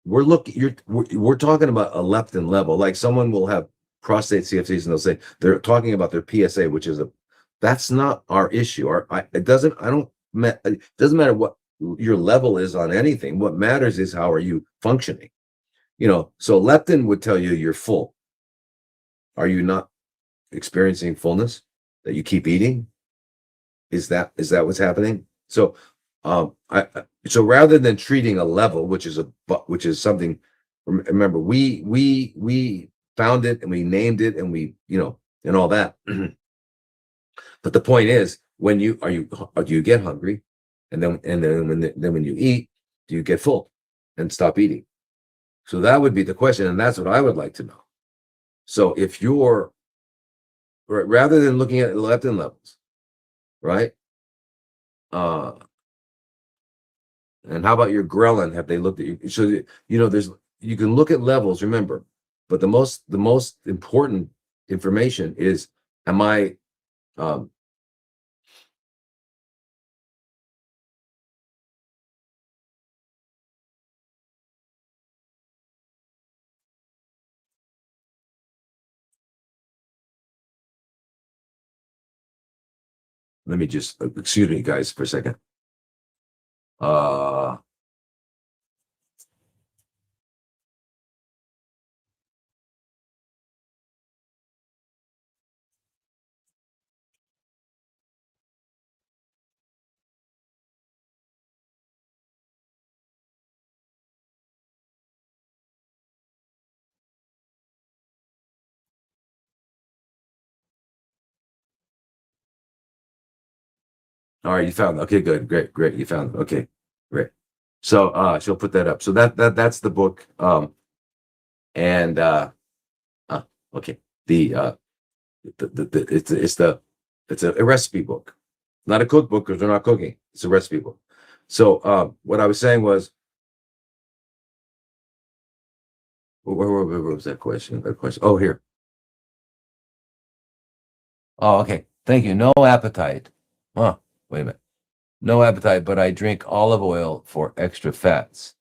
we're talking about a leptin level. Like someone will have prostate CFCs and they'll say they're talking about their PSA, which is that's not our issue. It doesn't matter what your level is on anything. What matters is how are you functioning. So leptin would tell you you're full. Are you not experiencing fullness that you keep eating? Is that what's happening? So so rather than treating a level, which is something, remember, we found it and we named it and we, and all that. But the point is, do you get hungry? And then when you eat, do you get full and stop eating? So that would be the question. And that's what I would like to know. So if you're, rather than looking at leptin levels, right? And how about your ghrelin? Have they looked at you? So you can look at levels, remember, but the most important information is, am I let me just excuse me guys for a second. All right, you found it. Okay, good, great. You found it. Okay, great. So she'll put that up. So that's the book. And okay. It's a recipe book, not a cookbook because they're not cooking. It's a recipe book. So what I was saying was, where was that question? Oh, here. Oh, okay. Thank you. No appetite. Huh. Wait a minute. No appetite, but I drink olive oil for extra fats.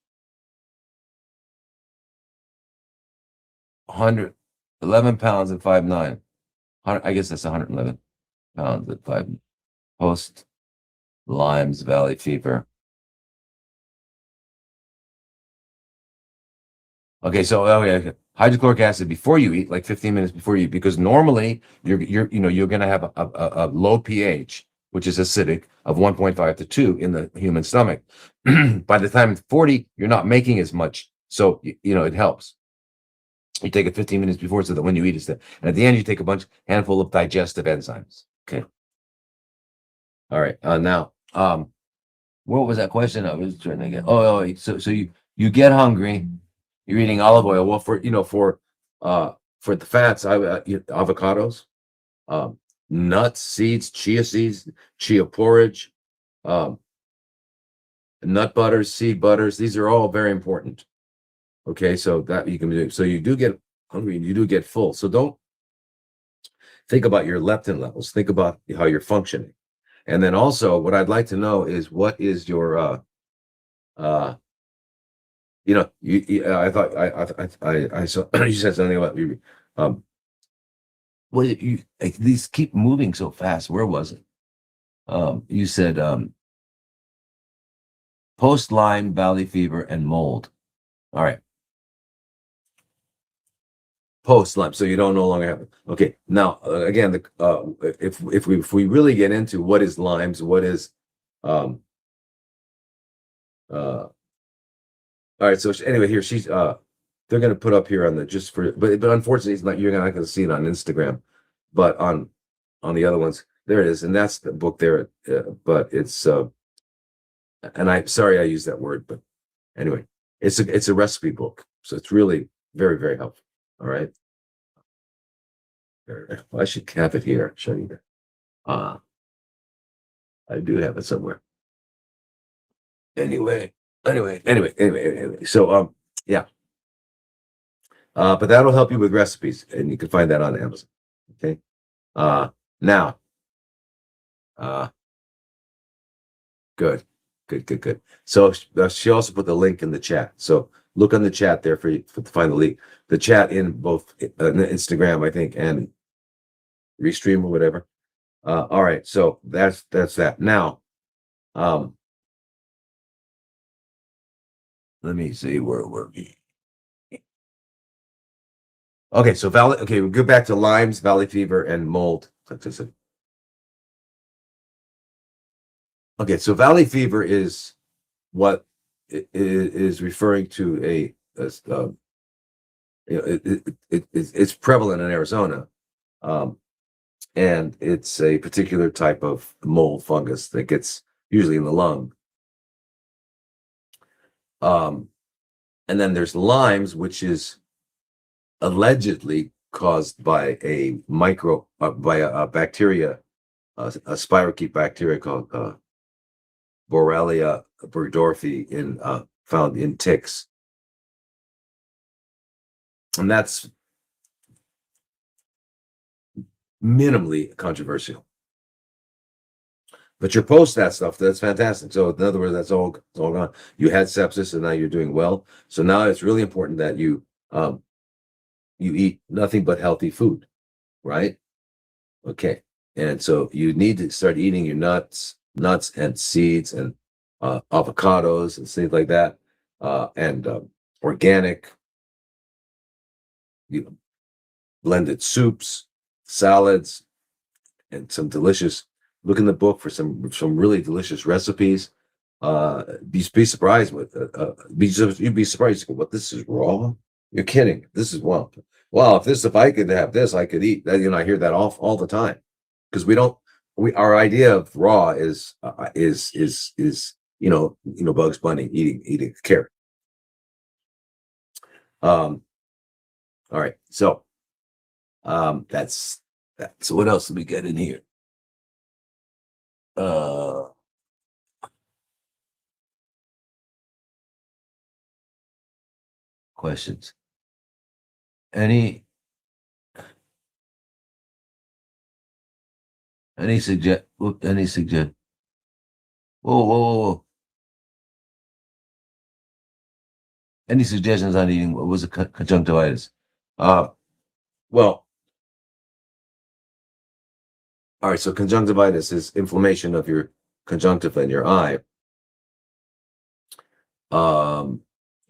111 pounds at 5'9". I guess that's 111 pounds at 5. Post Lyme's Valley fever. Okay, so hydrochloric acid before you eat, like 15 minutes before you eat, because normally you're going to have a low pH, which is acidic, of 1.5 to 2 in the human stomach. By the time it's 40, you're not making as much, so it helps. You take it 15 minutes before so that when you eat it's there. And at the end, you take a handful of digestive enzymes. Okay. All right. Now, what was that question I was trying to get? So you get hungry. You're eating olive oil. Well, for the fats, avocados, nuts, seeds, chia porridge, nut butters, seed butters. These are all very important. Okay, so that you can do. So you do get hungry and you do get full. So don't think about your leptin levels. Think about how you're functioning. And then also what I'd like to know is what is your I thought I saw you said something about what you these keep moving so fast. Where was it? You said post Lyme Valley fever and mold. All right. Post Lyme, so you don't no longer have it. Okay, now again, if we really get into what is Lyme's, what is all right. So anyway, here she's they're going to put up here on the but unfortunately it's not, you're not going to see it on Instagram, but on the other ones there it is, and that's the book there. But it's and I'm sorry I used that word, but anyway, it's a recipe book, so it's really very, very helpful. All right. I should have it here. Show you that. I do have it somewhere. Anyway. So yeah. But that'll help you with recipes, and you can find that on Amazon. Okay. Now. Good. So she also put the link in the chat. So look on the chat there to find the link. The chat in both Instagram, I think, and Restream or whatever. All right, so that's that. Now, let me see where were we. Okay, so okay, we'll go back to Lyme's, valley fever, and mold. Okay, so valley fever is what is referring to it's prevalent in Arizona, and it's a particular type of mold fungus that gets usually in the lung. And then there's Lyme's, which is allegedly caused by a bacteria, a spirochete bacteria called Borrelia burgdorferi found in ticks. And that's minimally controversial. But you're post that stuff, that's fantastic. So in other words, that's all gone. You had sepsis and now you're doing well. So now it's really important that you eat nothing but healthy food, right? Okay. And so you need to start eating your nuts and seeds and avocados and things like that, and organic, blended soups, salads, and some delicious. Look in the book for some really delicious recipes. Be surprised with you'd be surprised. What, this is raw? You're kidding. This is well. If I could have this, I could eat that. I hear that all the time, because our idea of raw is Bugs Bunny eating carrot. All right, so that's that. So what else did we get in here? Questions? Any suggest? Whoa. Any suggestions on eating? What was it? Conjunctivitis? Well, all right. So conjunctivitis is inflammation of your conjunctiva in your eye.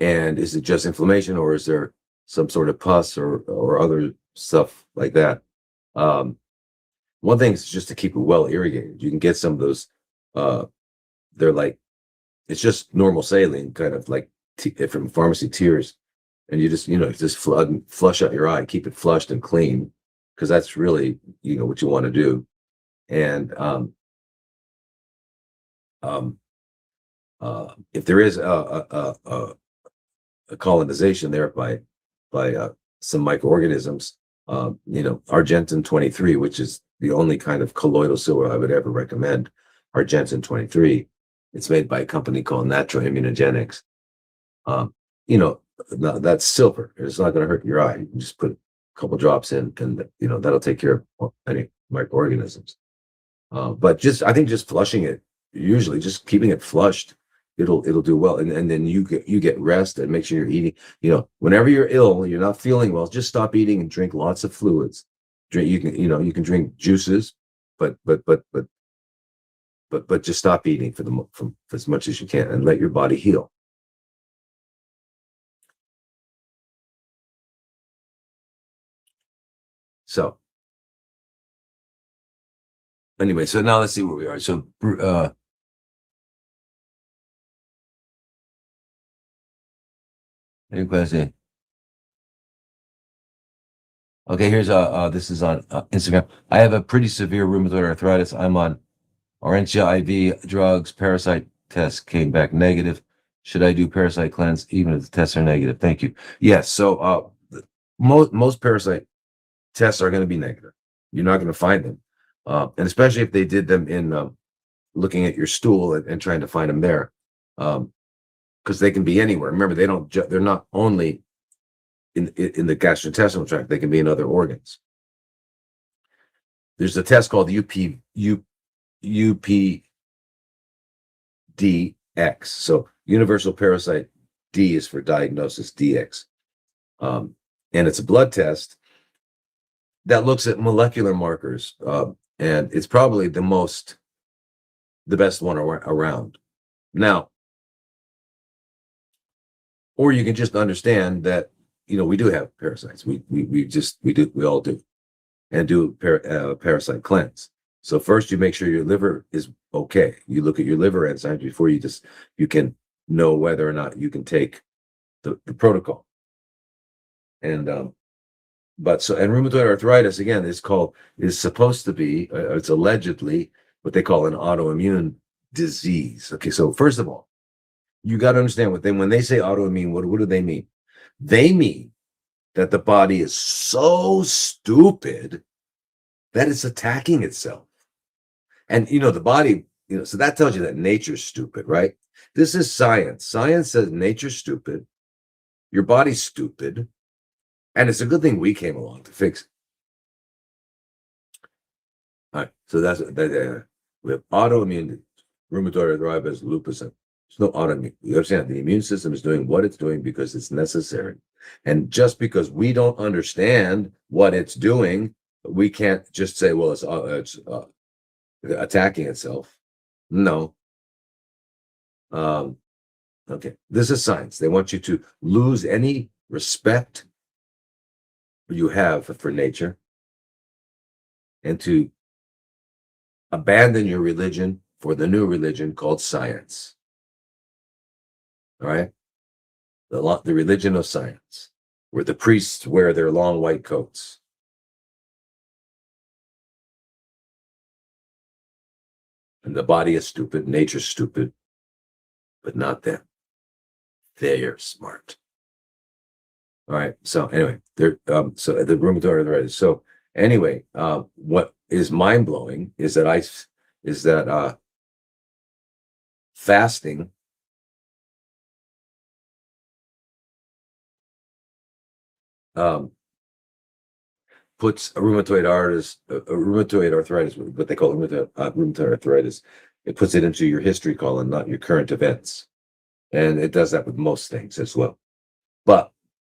And is it just inflammation, or is there some sort of pus or other stuff like that? One thing is just to keep it well irrigated. You can get some of those. They're like, it's just normal saline, kind of like from pharmacy tears, and you just flush out your eye, keep it flushed and clean, because that's really what you want to do. And if there is a colonization there by some microorganisms, Argentin 23, which is the only kind of colloidal silver I would ever recommend, Argentin 23. It's made by a company called Natural Immunogenics. That's silver. It's not going to hurt your eye. You can just put a couple drops in, and that'll take care of any microorganisms. But I think just flushing it, usually just keeping it flushed, it'll do well. And then you get rest and make sure you're eating. Whenever you're ill, you're not feeling well, just stop eating and drink lots of fluids. You can drink juices, but just stop eating for as much as you can and let your body heal. So anyway, so now let's see where we are. So any question? Okay, here's this is on Instagram. I have a pretty severe rheumatoid arthritis. I'm on Orentia IV drugs. Parasite test came back negative. Should I do parasite cleanse even if the tests are negative? Thank you. Yes. So most parasite tests are going to be negative. You're not going to find them, and especially if they did them in looking at your stool and trying to find them there, because they can be anywhere. Remember, they're not only in the gastrointestinal tract; they can be in other organs. There's a test called UPDX, so universal parasite D is for diagnosis, DX. And it's a blood test that looks at molecular markers. And it's probably the best one around. Now, or you can just understand that, we do have parasites. We all do, and do parasite cleanse. So first you make sure your liver is okay. You look at your liver enzymes before you can know whether or not you can take the protocol. And rheumatoid arthritis, again, is supposed to be, it's allegedly what they call an autoimmune disease. Okay, so first of all, you got to understand when they say autoimmune, what do they mean? They mean that the body is so stupid that it's attacking itself. And the body, so that tells you that nature's stupid, right? This is science. Science says nature's stupid, your body's stupid, and it's a good thing we came along to fix it. All right, so that's we have autoimmune, rheumatoid arthritis, lupus. There's no autoimmune. You understand? The immune system is doing what it's doing because it's necessary, and just because we don't understand what it's doing, we can't just say, "Well, it's attacking itself." No. Okay, this is science. They want you to lose any respect you have for nature and to abandon your religion for the new religion called science. All right? The religion of science, where the priests wear their long white coats. And the body is stupid, nature's stupid, but not them. They're smart. All right. So anyway, so the rheumatoid arthritis. So anyway, what is mind blowing is that fasting puts rheumatoid arthritis, what they call rheumatoid arthritis. It puts it into your history column, not your current events, and it does that with most things as well. But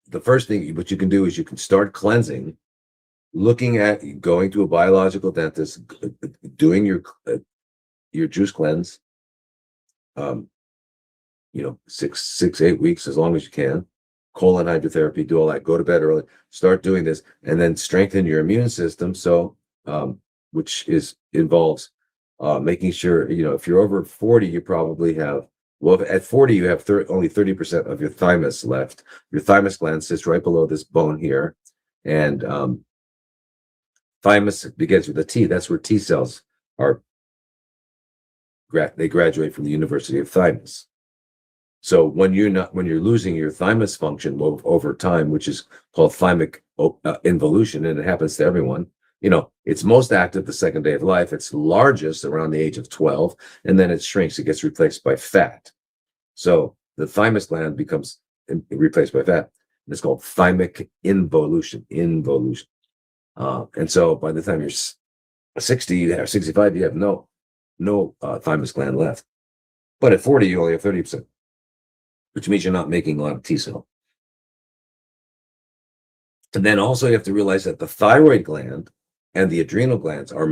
the first thing what you can do is you can start cleansing, looking at going to a biological dentist, doing your juice cleanse, 8 weeks, as long as you can, colon hydrotherapy, do all that, go to bed early, start doing this, and then strengthen your immune system. So, which involves making sure, if you're over 40, you probably have, well, at 40, you have only 30% of your thymus left. Your thymus gland sits right below this bone here. And thymus begins with a T. That's where T cells are. They graduate from the University of Thymus. So when you're losing your thymus function over time, which is called thymic involution, and it happens to everyone, it's most active the second day of life. It's largest around the age of 12, and then it shrinks. It gets replaced by fat. So the thymus gland becomes replaced by fat. It's called thymic involution. And so by the time you're 60 or 65, you have no thymus gland left. But at 40, you only have 30%, which means you're not making a lot of T cell. And then also you have to realize that the thyroid gland and the adrenal glands are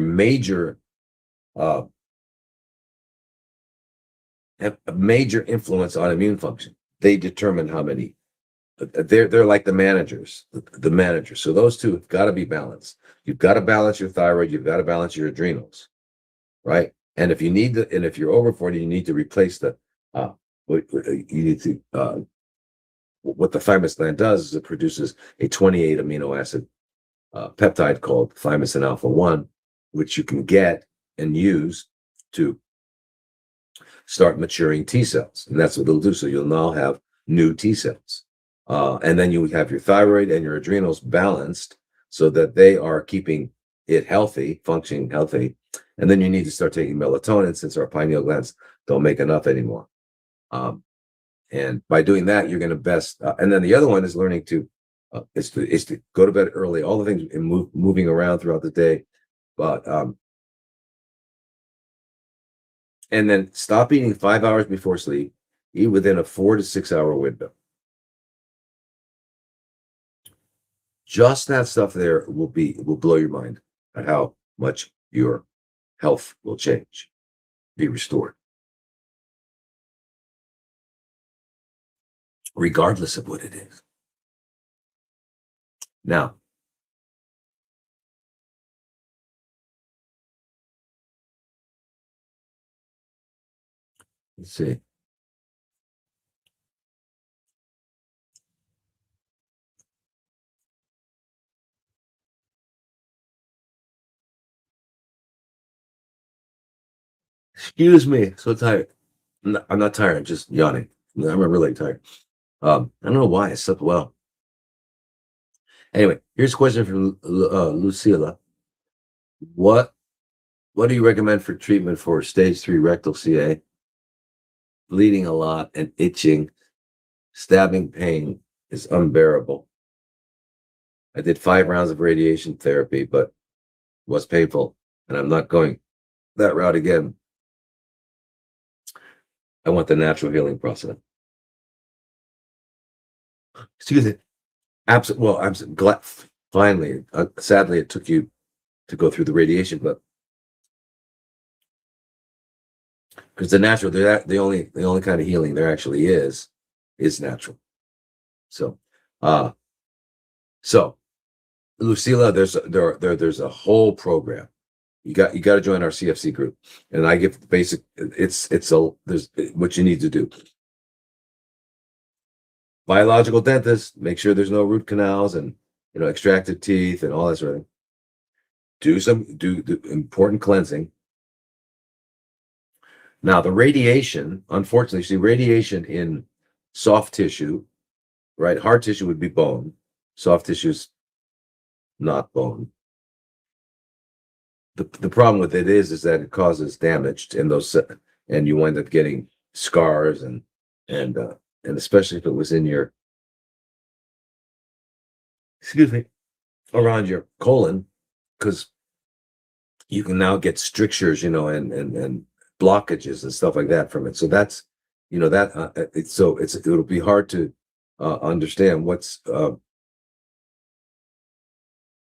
have a major influence on immune function. They determine how many. They're like the managers. So those two have got to be balanced. You've got to balance your thyroid. You've got to balance your adrenals, right? And if you're over 40, you need to replace what the thymus gland does is it produces a 28 amino acid peptide called thymosin alpha 1, which you can get and use to start maturing T cells. And that's what it'll do. So you'll now have new T cells. And then you have your thyroid and your adrenals balanced so that they are keeping it healthy, functioning healthy. And then you need to start taking melatonin since our pineal glands don't make enough anymore. And by doing that, you're going to best. And then the other one is learning to go to bed early. All the things moving around throughout the day, but and then stop eating 5 hours before sleep. eat within a 4 to 6 hour window. Just that stuff there will blow your mind at how much your health will change, be restored, regardless of what it is. Now, let's see. Excuse me, so tired. I'm not tired. I'm just yawning. I'm really tired. I don't know why I slept well. Anyway, here's a question from Lucilla. What do you recommend for treatment for stage 3 rectal CA? Bleeding a lot and itching, stabbing pain is unbearable. I did 5 rounds of radiation therapy, but it was painful, and I'm not going that route again. I want the natural healing process. Excuse me. Well, I'm glad. Finally, sadly, it took you to go through the radiation, but because the natural, the only kind of healing there actually is natural. So, so Lucila, there's a whole program. You got to join our CFC group, and I give the basic. There's what you need to do. Biological dentist, make sure there's no root canals and extracted teeth and all that sort of thing. Do the important cleansing. Now the radiation, unfortunately, see radiation in soft tissue, right? Hard tissue would be bone. Soft tissue is not bone. The problem with it is that it causes damage in those, and you wind up getting scars and especially if it was in your, excuse me, around your colon, because you can now get strictures, and blockages and stuff like that from it. So that's, it'll be hard to understand what's,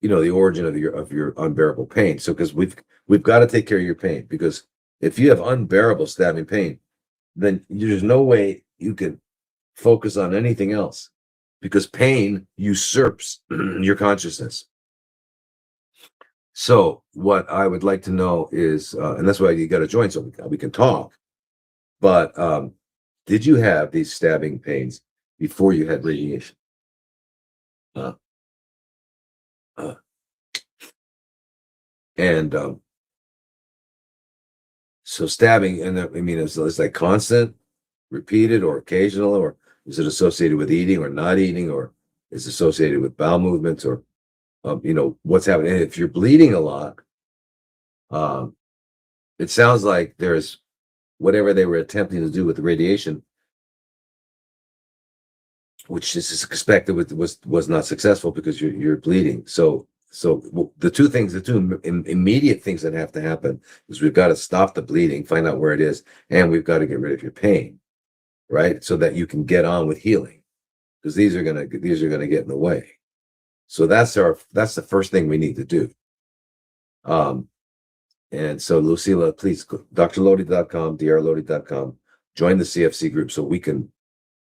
the origin of your unbearable pain. So because we've got to take care of your pain, because if you have unbearable stabbing pain, then there's no way you can focus on anything else, because pain usurps your consciousness. So what I would like to know is, and that's why you got to join so we can talk. But did you have these stabbing pains before you had radiation? So stabbing, and I mean, it's like constant, repeated, or occasional, or is it associated with eating or not eating, or is it associated with bowel movements, or what's happening? And if you're bleeding a lot, it sounds like there's whatever they were attempting to do with the radiation, which is expected was not successful because you're bleeding. So the two immediate things that have to happen is we've got to stop the bleeding, find out where it is, and we've got to get rid of your pain, right? So that you can get on with healing, because these are gonna get in the way. So that's the first thing we need to do. And so Lucila, please, drlodi.com, drlodi.com, join the CFC group so we can,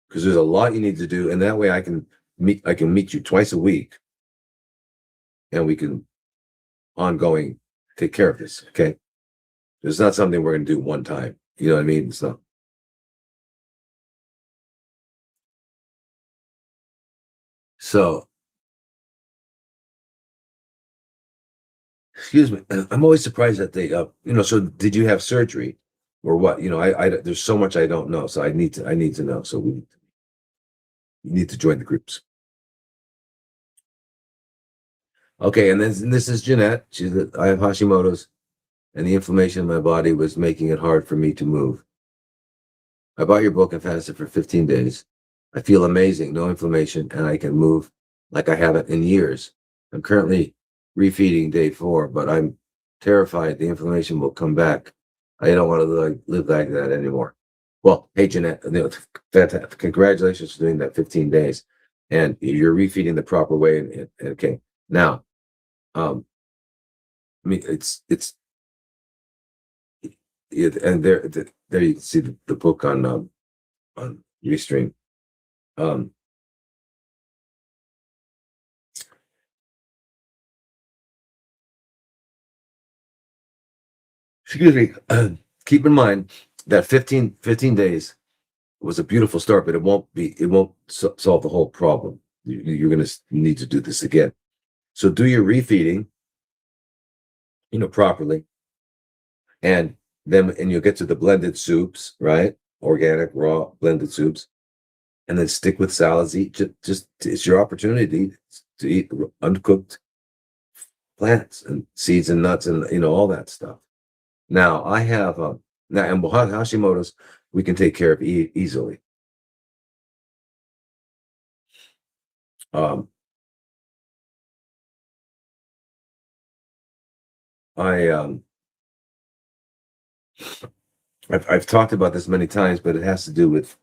because there's a lot you need to do, and that way I can meet you twice a week, and we can ongoing take care of this. Okay, it's not something we're going to do one time. You know what I mean? It's not. So, excuse me, I'm always surprised that they, so did you have surgery or what? There's so much I don't know, so I need to know. So you need to join the groups. Okay, and then this is Jeanette. I have Hashimoto's, and the inflammation in my body was making it hard for me to move. I bought your book and fasted for 15 days. I feel amazing, no inflammation, and I can move like I haven't in years. I'm currently refeeding day 4, but I'm terrified the inflammation will come back. I don't want to live like that anymore. Well, hey, Jeanette, fantastic. Congratulations for doing that 15 days. And you're refeeding the proper way. And okay. Now, I mean, and there you can see the book on Restream. Um, excuse me. Keep in mind that 15 days was a beautiful start, but it won't solve the whole problem. You're going to need to do this again. So do your refeeding, properly, and you'll get to the blended soups, right? Organic, raw, blended soups, and then stick with salads. Eat just it's your opportunity to eat uncooked plants and seeds and nuts and all that stuff. Now I have now and Hashimoto's we can take care of easily. Um, I I've talked about this many times, but it has to do with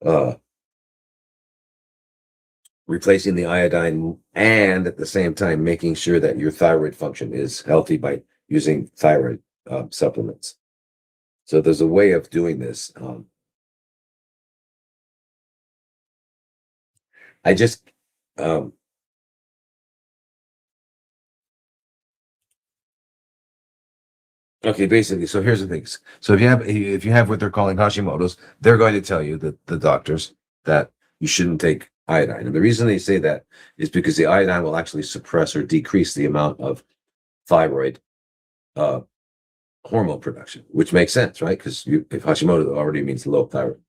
uh, replacing the iodine and at the same time making sure that your thyroid function is healthy by using thyroid supplements. So there's a way of doing this. I just um, okay, basically. So here's the things. So if you have what they're calling Hashimoto's, they're going to tell you that the doctors that you shouldn't take iodine. And the reason they say that is because the iodine will actually suppress or decrease the amount of thyroid uh, hormone production, which makes sense, right? Because if Hashimoto already means low thyroid.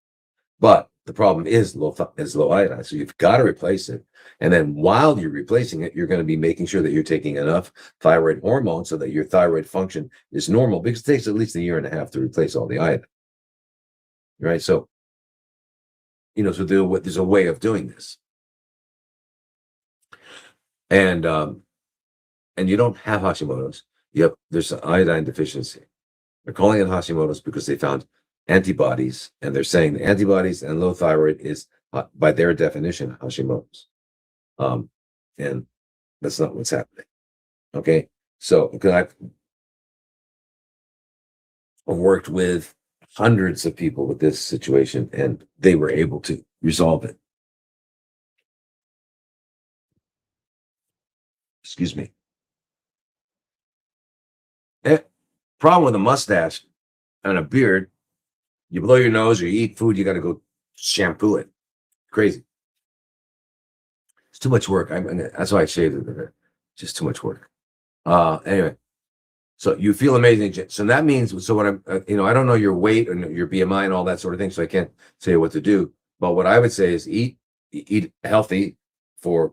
But the problem is low iodine, so you've got to replace it. And then while you're replacing it, you're going to be making sure that you're taking enough thyroid hormone so that your thyroid function is normal, because it takes at least a year and a half to replace all the iodine, right? So so there's a way of doing this, and you don't have Hashimoto's. Yep, there's an iodine deficiency. They're calling it Hashimoto's because they found antibodies, and they're saying the antibodies and low thyroid is, by their definition, Hashimoto's. And that's not what's happening. Okay, so because I've worked with hundreds of people with this situation, and they were able to resolve it. Excuse me. Problem with a mustache and a beard, you blow your nose or you eat food, you got to go shampoo it. Crazy. It's too much work. That's why I shaved it. Just too much work. Anyway, so you feel amazing. So that means, so what I don't know your weight and your BMI and all that sort of thing, so I can't say what to do. But what I would say is eat healthy for,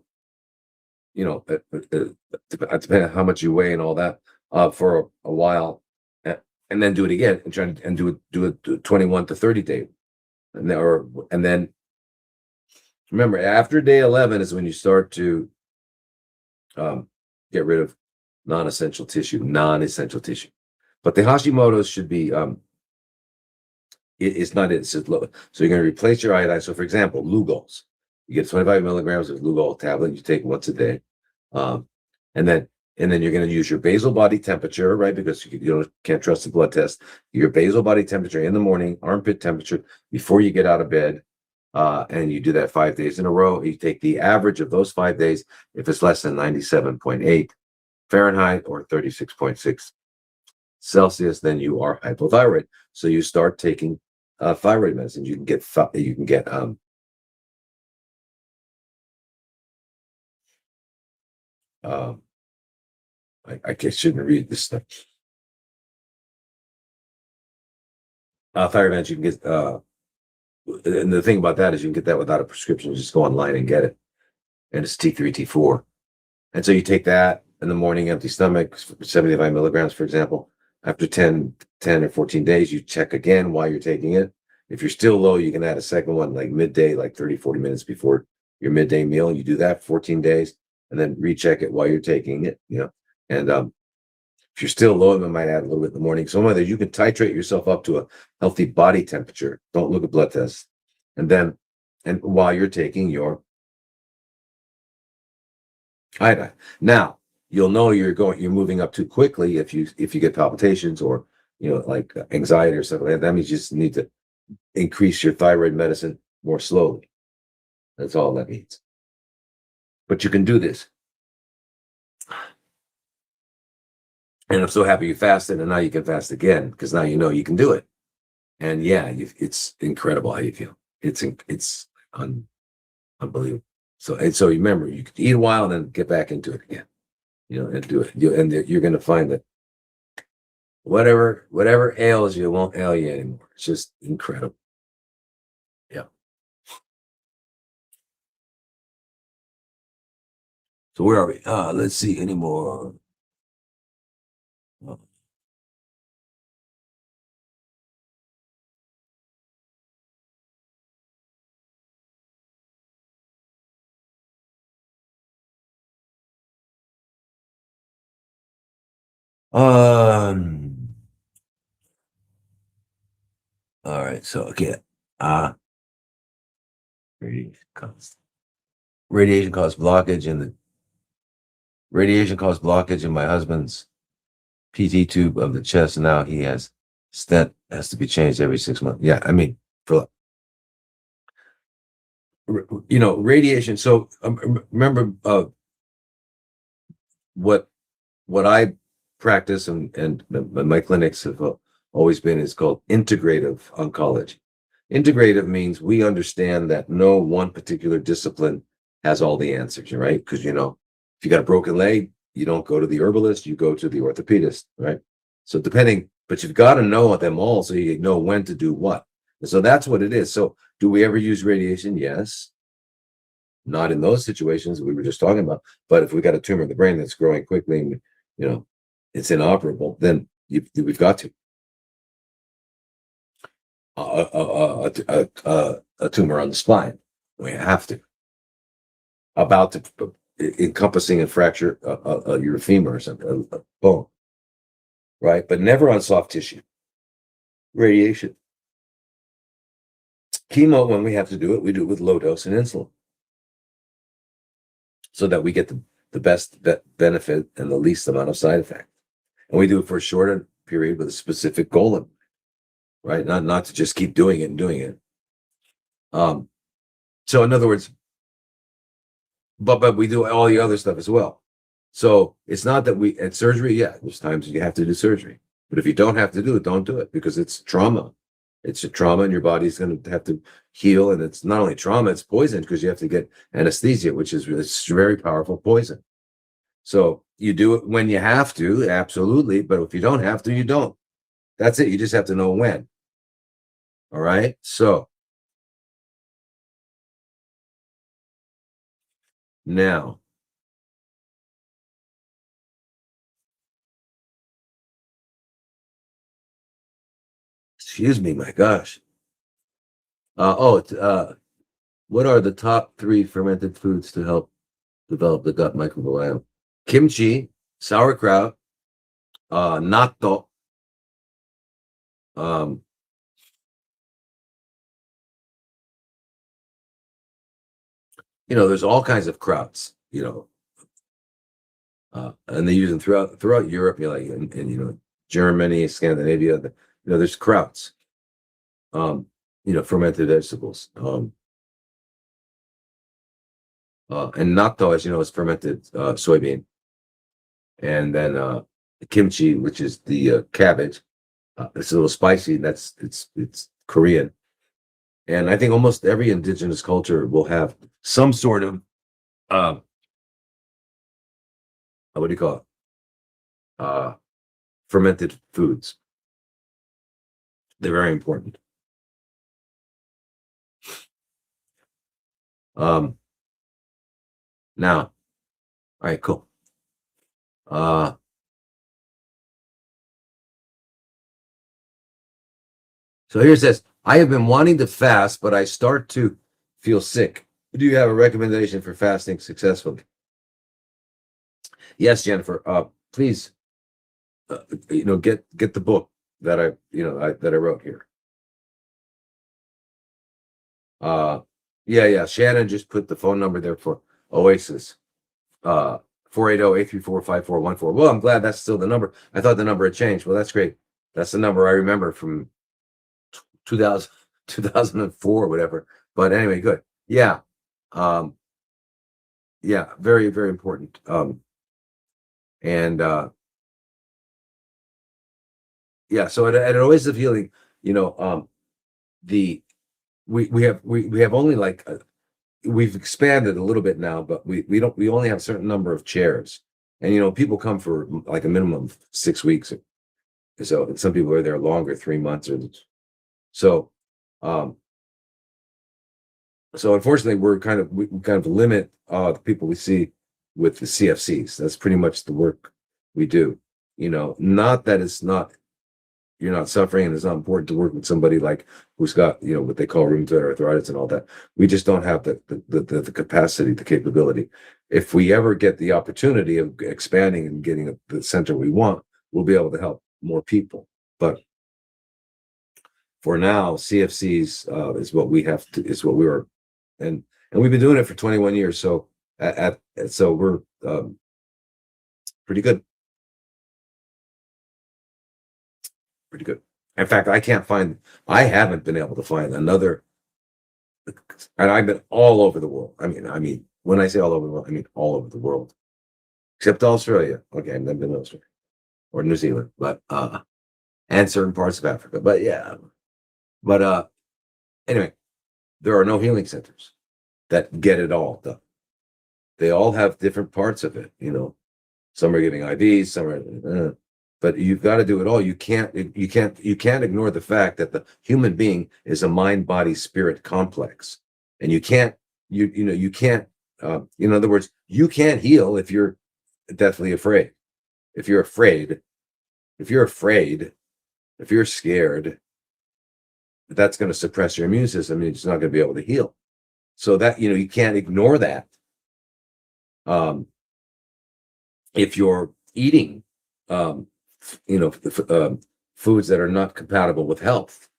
depending on how much you weigh and all that, for a while, and then do it again and try and do it 21 to 30 day, and then remember after day 11 is when you start to get rid of non-essential tissue. But the Hashimoto's should be it's not it's just low. So you're going to replace your iodine. So for example, Lugol's, you get 25 milligrams of Lugol tablet you take once a day, and then you're going to use your basal body temperature, right? Because you can't trust the blood test. Your basal body temperature in the morning, armpit temperature before you get out of bed, and you do that 5 days in a row. You take the average of those 5 days. If it's less than 97.8 Fahrenheit or 36.6 Celsius, then you are hypothyroid. So you start taking thyroid medicine. You can get I shouldn't read this stuff. Thyroid medicine you can get. And the thing about that is you can get that without a prescription. You just go online and get it, and it's T3, T4. And so you take that in the morning, empty stomach, 75 milligrams, for example. After 10 or 14 days, you check again while you're taking it. If you're still low, you can add a second one like midday, like 30, 40 minutes before your midday meal. You do that 14 days and then recheck it while you're taking it, and If you're still low, it might add a little bit in the morning. So whether you can titrate yourself up to a healthy body temperature, don't look at blood tests, and then while you're taking your iodine. Now you'll know you're moving up too quickly if you get palpitations or like anxiety or something like that. That means you just need to increase your thyroid medicine more slowly. That's all that means. But you can do this. And I'm so happy you fasted, and now you can fast again because now you know you can do it. And yeah, it's incredible how you feel. It's unbelievable. So remember, you can eat a while and then get back into it again, and do it. You're going to find that whatever ails you won't ail you anymore. It's just incredible. Yeah. So where are we? Let's see any more. Um. All right. So again, radiation caused blockage in the radiation caused blockage in my husband's PT tube of the chest. Now he has stent has to be changed every 6 months. Yeah, I mean, for radiation. So remember what I practice and my clinics have always been is called integrative oncology. Integrative means we understand that no one particular discipline has all the answers, right? Because if you got a broken leg, you don't go to the herbalist, you go to the orthopedist, right? So but you've got to know them all so you know when to do what. And so that's what it is. So do we ever use radiation? Yes. Not in those situations we were just talking about. But if we got a tumor in the brain that's growing quickly and it's inoperable, then we've got to. A tumor on the spine, we have to. About to encompassing a fracture your femur or something, a bone, right? But never on soft tissue. Radiation. Chemo, when we have to do it, we do it with low dose and insulin, so that we get the best benefit and the least amount of side effect. And we do it for a shorter period with a specific goal in mind, right? Not to just keep doing it and doing it. So in other words, but we do all the other stuff as well. So it's not that at surgery, yeah, there's times you have to do surgery. But if you don't have to do it, don't do it, because it's trauma. It's a trauma, and your body's going to have to heal. And it's not only trauma, it's poison, because you have to get anesthesia, which is very powerful poison. So you do it when you have to, absolutely. But if you don't have to, you don't. That's it. You just have to know when. All right. So now, excuse me, my gosh. What are the top 3 fermented foods to help develop the gut microbiome? Kimchi, sauerkraut, natto. There's all kinds of krauts, and they use them throughout Europe, and Germany, Scandinavia. There's krauts, fermented vegetables. And natto, as you know, is fermented soybean, and then kimchi, which is the cabbage. It's a little spicy. It's Korean, and I think almost every indigenous culture will have some sort of what do you call it? Fermented foods. They're very important. Now, all right, cool. So here it says, I have been wanting to fast, but I start to feel sick. Do you have a recommendation for fasting successfully? Yes, Jennifer. Please get the book that that I wrote here. Yeah, Shannon just put the phone number there for Oasis. 480-834-5414. Well, I'm glad that's still the number. I thought the number had changed. Well, that's great. That's the number I remember from 2000, 2004 or whatever. But anyway, good. Yeah. Yeah, very, very important. And yeah, so at Oasis of Healing, the we have only like we've expanded a little bit now, but we only have a certain number of chairs, and people come for like a minimum of 6 weeks. So some people are there longer, 3 months or so. So unfortunately, we kind of limit the people we see with the CFCs. That's pretty much the work we do. Not that it's not you're not suffering and it's not important to work with somebody like who's got what they call rheumatoid arthritis and all that. We just don't have the capacity, the capability. If we ever get the opportunity of expanding and getting the center we want, we'll be able to help more people. But for now, CFCs is what we are, and we've been doing it for 21 years. So so we're pretty good. Pretty good. In fact, I haven't been able to find another, and I've been all over the world. I mean, when I say all over the world, I mean all over the world, except Australia. Okay, I've never been to Australia or New Zealand, but and certain parts of Africa. But yeah, but anyway, there are no healing centers that get it all done. They all have different parts of it. Some are giving IVs, some are. But you've got to do it all. You can't ignore the fact that the human being is a mind, body, spirit complex, and you can't. In other words, you can't heal if you're deathly afraid. If you're afraid, if you're scared, that's going to suppress your immune system, and you're just not going to be able to heal. So that you can't ignore that. If you're eating, foods that are not compatible with health.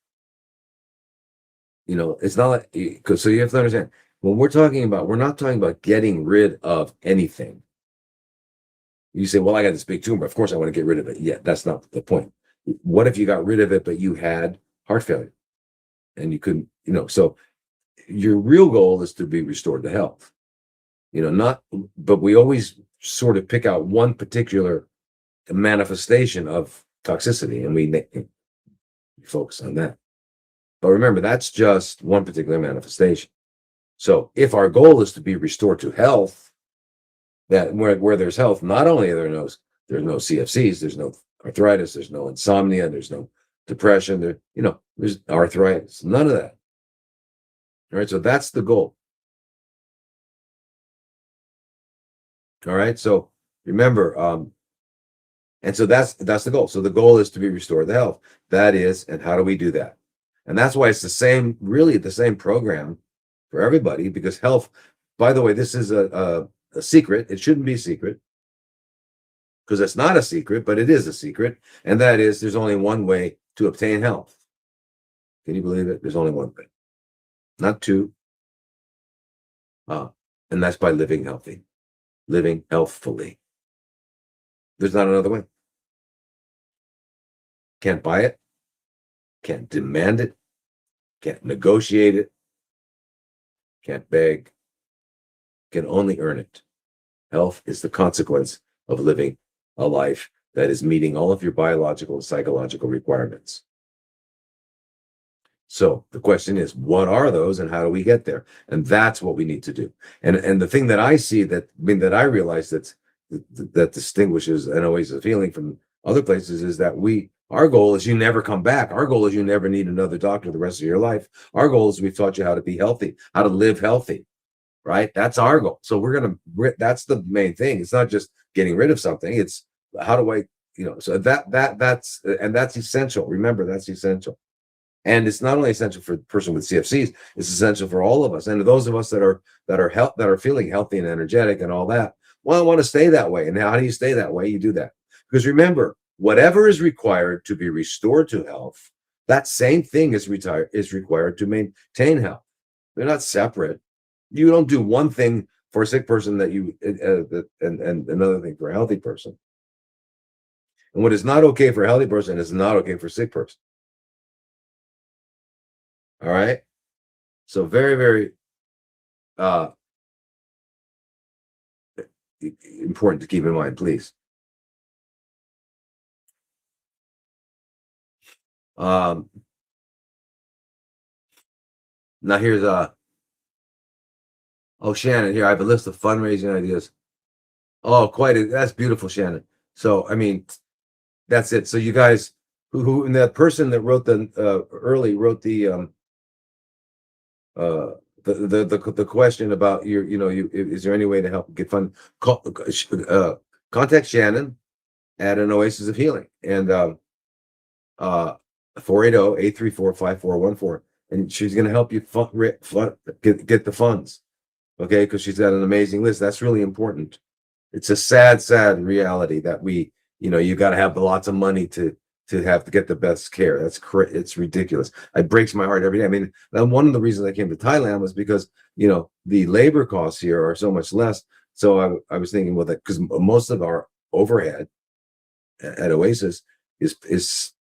It's not like, so you have to understand when we're not talking about getting rid of anything. You say, well, I got this big tumor. Of course I want to get rid of it. Yeah, that's not the point. What if you got rid of it, but you had heart failure and you couldn't, so your real goal is to be restored to health, but we always sort of pick out one particular manifestation of toxicity and we focus on that. But remember, that's just one particular manifestation. So if our goal is to be restored to health, that where there's health, not only there's no CFCs, there's no arthritis, there's no insomnia, there's no depression, there's arthritis, none of that. All right, so that's the goal. All right, so remember, and so that's the goal. So the goal is to be restored to health. That is, and how do we do that? And that's why it's really the same program for everybody, because health, by the way, this is a secret. It shouldn't be a secret because it's not a secret, but it is a secret. And that is, there's only one way to obtain health. Can you believe it? There's only one way, not two. And that's by living healthy, living healthfully. There's not another way. Can't buy it. Can't demand it. Can't negotiate it. Can't beg. Can only earn it. Health is the consequence of living a life that is meeting all of your biological and psychological requirements. So the question is, what are those and how do we get there? And that's what we need to do. And the thing that I see that I realize that distinguishes an Oasis of Healing from other places is that our goal is you never come back. Our goal is you never need another doctor the rest of your life. Our goal is we've taught you how to be healthy, how to live healthy, right? That's our goal. So that's the main thing. It's not just getting rid of something. It's how do I, so that's essential. Remember, that's essential. And it's not only essential for the person with CFCs, it's essential for all of us. And those of us that are feeling healthy and energetic and all that, well, I want to stay that way. And how do you stay that way? You do that. Because remember, whatever is required to be restored to health, that same thing is required to maintain health. They're not separate. You don't do one thing for a sick person that you and another thing for a healthy person. And what is not okay for a healthy person is not okay for a sick person. All right. So very, very important to keep in mind, please. Now here's oh, Shannon, here I have a list of fundraising ideas. Oh, that's beautiful, Shannon. So I mean, that's it. So you guys and that person that wrote the wrote the question about is there any way to help get fund? Contact Shannon at an Oasis of Healing and 480-834-5414, and she's going to help you get the funds, okay? Because she's got an amazing list. That's really important. It's a sad reality that you got to have lots of money to have to get the best care. It's ridiculous. It breaks my heart every day. I mean, one of the reasons I came to Thailand was because the labor costs here are so much less. So I was thinking, well, that because most of our overhead at Oasis is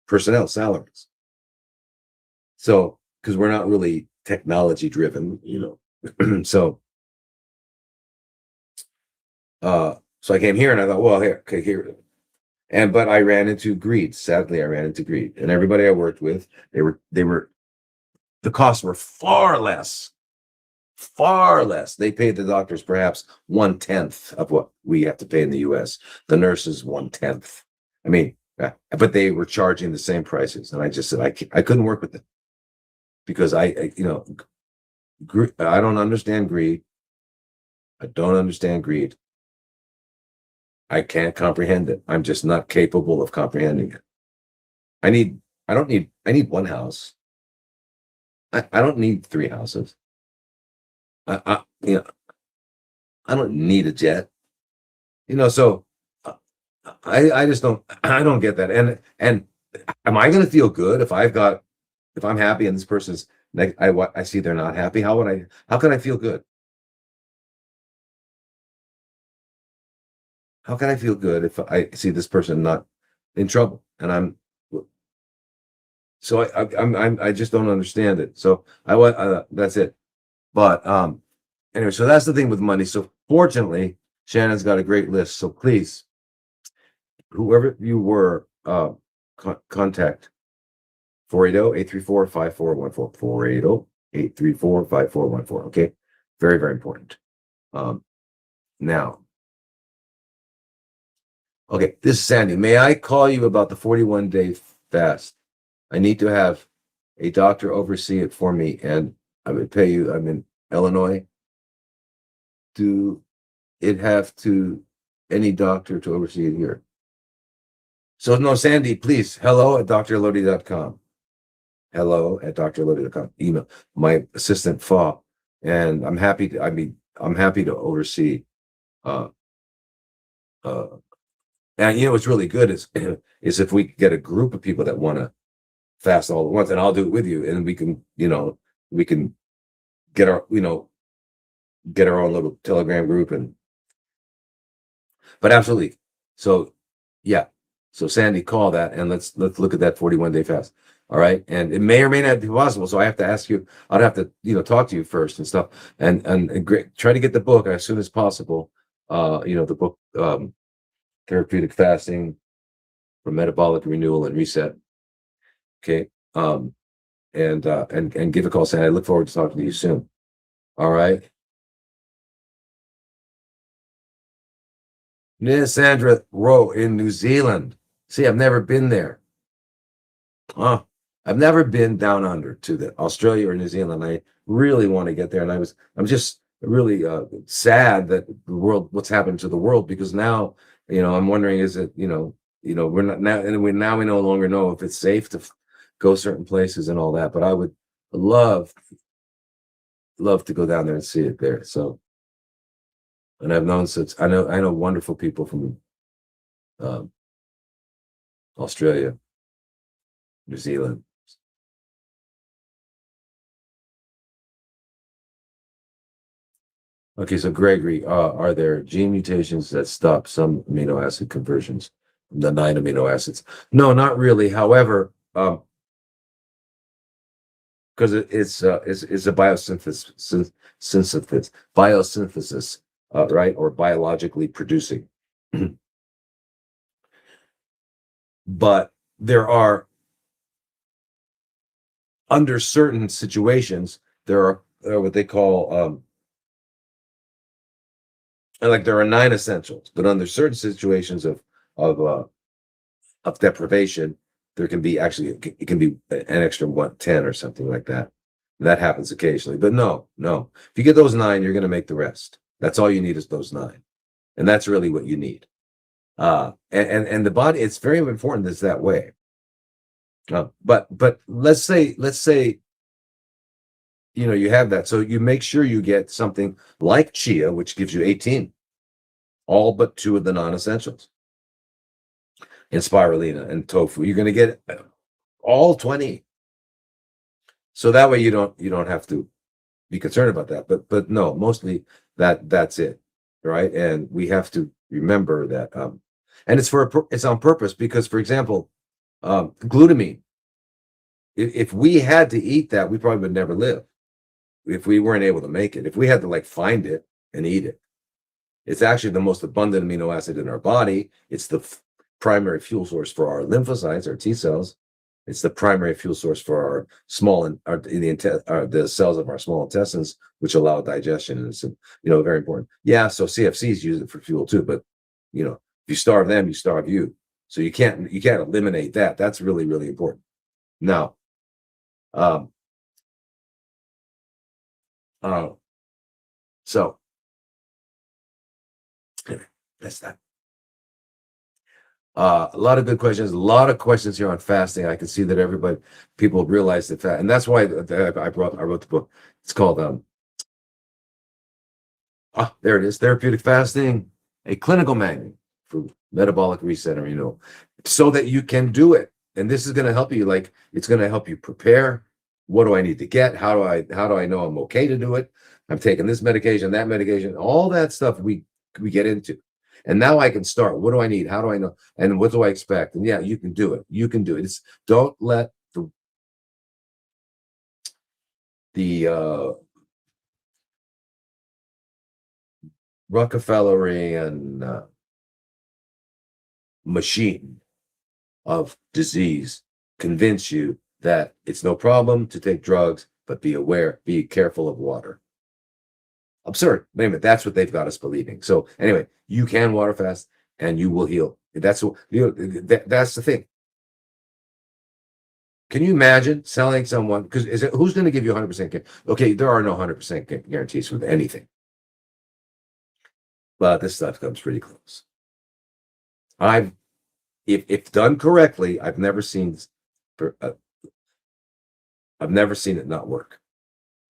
personnel salaries. So because we're not really technology driven, so I came here and I thought, well, here. But I ran into greed. Sadly, I ran into greed. And everybody I worked with, the costs were far less. They paid the doctors perhaps 1/10 of what we have to pay in the US. The nurses 1/10. I mean, but they were charging the same prices. And I just said, I couldn't work with them because I don't understand greed. I don't understand greed. I can't comprehend it. I'm just not capable of comprehending it. I need one house. I don't need 3 houses. I don't need a jet. So I just don't get that. And am I going to feel good if I'm happy and this person's I see they're not happy? How can I feel good? How can I feel good if I see this person not in trouble and I just don't understand it. So that's it. But anyway, so that's the thing with money. So fortunately, Shannon's got a great list. So please, whoever you were, contact 480-834-5414. 480-834-5414. Okay, very, very important. Now. Okay, this is Sandy. May I call you about the 41-day fast? I need to have a doctor oversee it for me, and I would pay you. I'm in Illinois. Do it have to any doctor to oversee it here? So no, Sandy, please, hello@drlodi.com. Hello@drlodi.com. Email my assistant Fa, and I'm happy to oversee and what's really good is if we get a group of people that want to fast all at once, and I'll do it with you, and we can get our own little Telegram group, but absolutely. So yeah, so Sandy, call that and let's look at that 41-day fast. All right, and it may or may not be possible. So I have to ask you. I'd have to talk to you first and stuff, and try to get the book as soon as possible. The book. Therapeutic Fasting for Metabolic Renewal and Reset. Okay. And give a call, Sandy. I look forward to talking to you soon. All right. Sandra Rowe in New Zealand. See, I've never been there. I've never been down under to the Australia or New Zealand. I really want to get there. And I'm just really sad that what's happened to the world, because now I'm wondering, is it, we're not now, and we no longer know if it's safe to go certain places and all that. But I would love to go down there and see it there. So, and I've known I know wonderful people from Australia, New Zealand. Okay, so Gregory, are there gene mutations that stop some amino acid conversions, the 9 amino acids? No, not really. However, because it's a biosynthesis, right, or biologically producing. But there are, under certain situations, there are what they call like there are 9 essentials, but under certain situations of uh, of deprivation, there can be actually it can be an extra 110 or something like that. That happens occasionally, but no. If you get those 9, you're going to make the rest. That's all you need is those 9, and that's really what you need. And the body, it's very important it's that way. But let's say you have that, so you make sure you get something like chia, which gives you 18, all but 2 of the non-essentials. In spirulina and tofu, you're going to get all 20. So that way you don't have to be concerned about that. But no, mostly that's it, right? And we have to remember that, and it's on purpose because, for example, glutamine. If we had to eat that, we probably would never live. If we weren't able to make it, if we had to like find it and eat it, it's actually the most abundant amino acid in our body. It's the primary fuel source for our lymphocytes, our T cells. It's the primary fuel source for our the cells of our small intestines, which allow digestion. And it's very important. Yeah, so CFCs use it for fuel too, but if you starve them, you starve you. So you can't eliminate that. That's really, really important. Now, so that's that. A lot of good questions. A lot of questions here on fasting. I can see that people realize that and that's why I wrote the book. It's called there it is, Therapeutic Fasting, a clinical manual for metabolic reset, or so that you can do it. And this is going to help you. Like, it's going to help you prepare. What do I need to get? How do I know I'm okay to do it? I'm taking this medication, that medication, all that stuff we get into. And now I can start. What do I need? How do I know? And what do I expect? And yeah, you can do it. You can do it. Don't let the Rockefellerian machine of disease convince you that it's no problem to take drugs, but be careful of water. Absurd. Wait a minute, that's what they've got us believing. So anyway, you can water fast and you will heal. That's the thing. Can you imagine selling someone, because who's going to give you 100%? Okay, there are no 100% guarantees with anything, but this stuff comes pretty close. If done correctly, I've never seen it not work.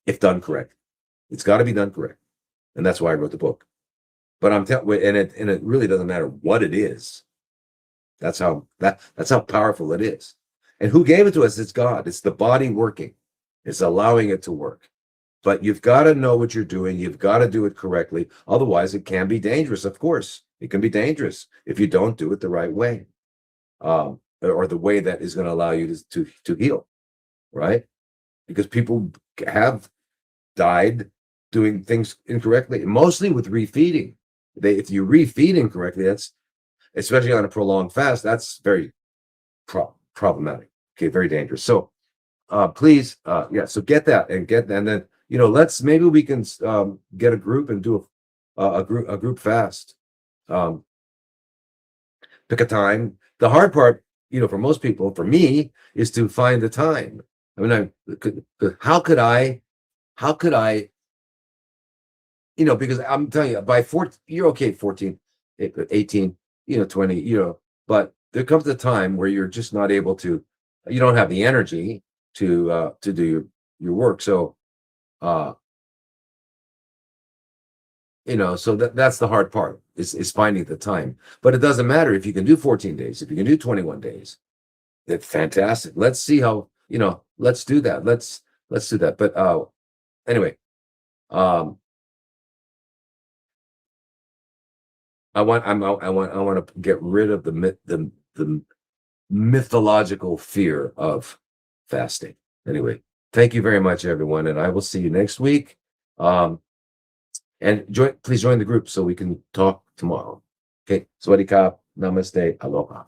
If done correct, it's got to be done correct, and that's why I wrote the book. But it really doesn't matter what it is. That's how powerful it is. And who gave it to us? It's God. It's the body working. It's allowing it to work. But you've got to know what you're doing. You've got to do it correctly. Otherwise, it can be dangerous. Of course, it can be dangerous if you don't do it the right way, or the way that is going to allow you to heal, right? Because people have died doing things incorrectly, mostly with refeeding. If you refeed incorrectly, that's, especially on a prolonged fast, that's very problematic. Okay, very dangerous. So please, so get that and then maybe we can get a group and do a group fast. Pick a time. The hard part, for most people, for me, is to find the time. I mean, how could I, because I'm telling you, by 14, you're okay, 14, 18, 20, but there comes a time where you're just not able to, you don't have the energy to do your work. So So that's the hard part is finding the time. But it doesn't matter if you can do 14 days, if you can do 21 days. That's fantastic. Let's see how, let's do that. Let's do that. But anyway, um I want to get rid of the mythological fear of fasting. Anyway, thank you very much, everyone, and I will see you next week. And please join the group so we can talk tomorrow. Okay, Swadee Kap, Namaste, Aloha.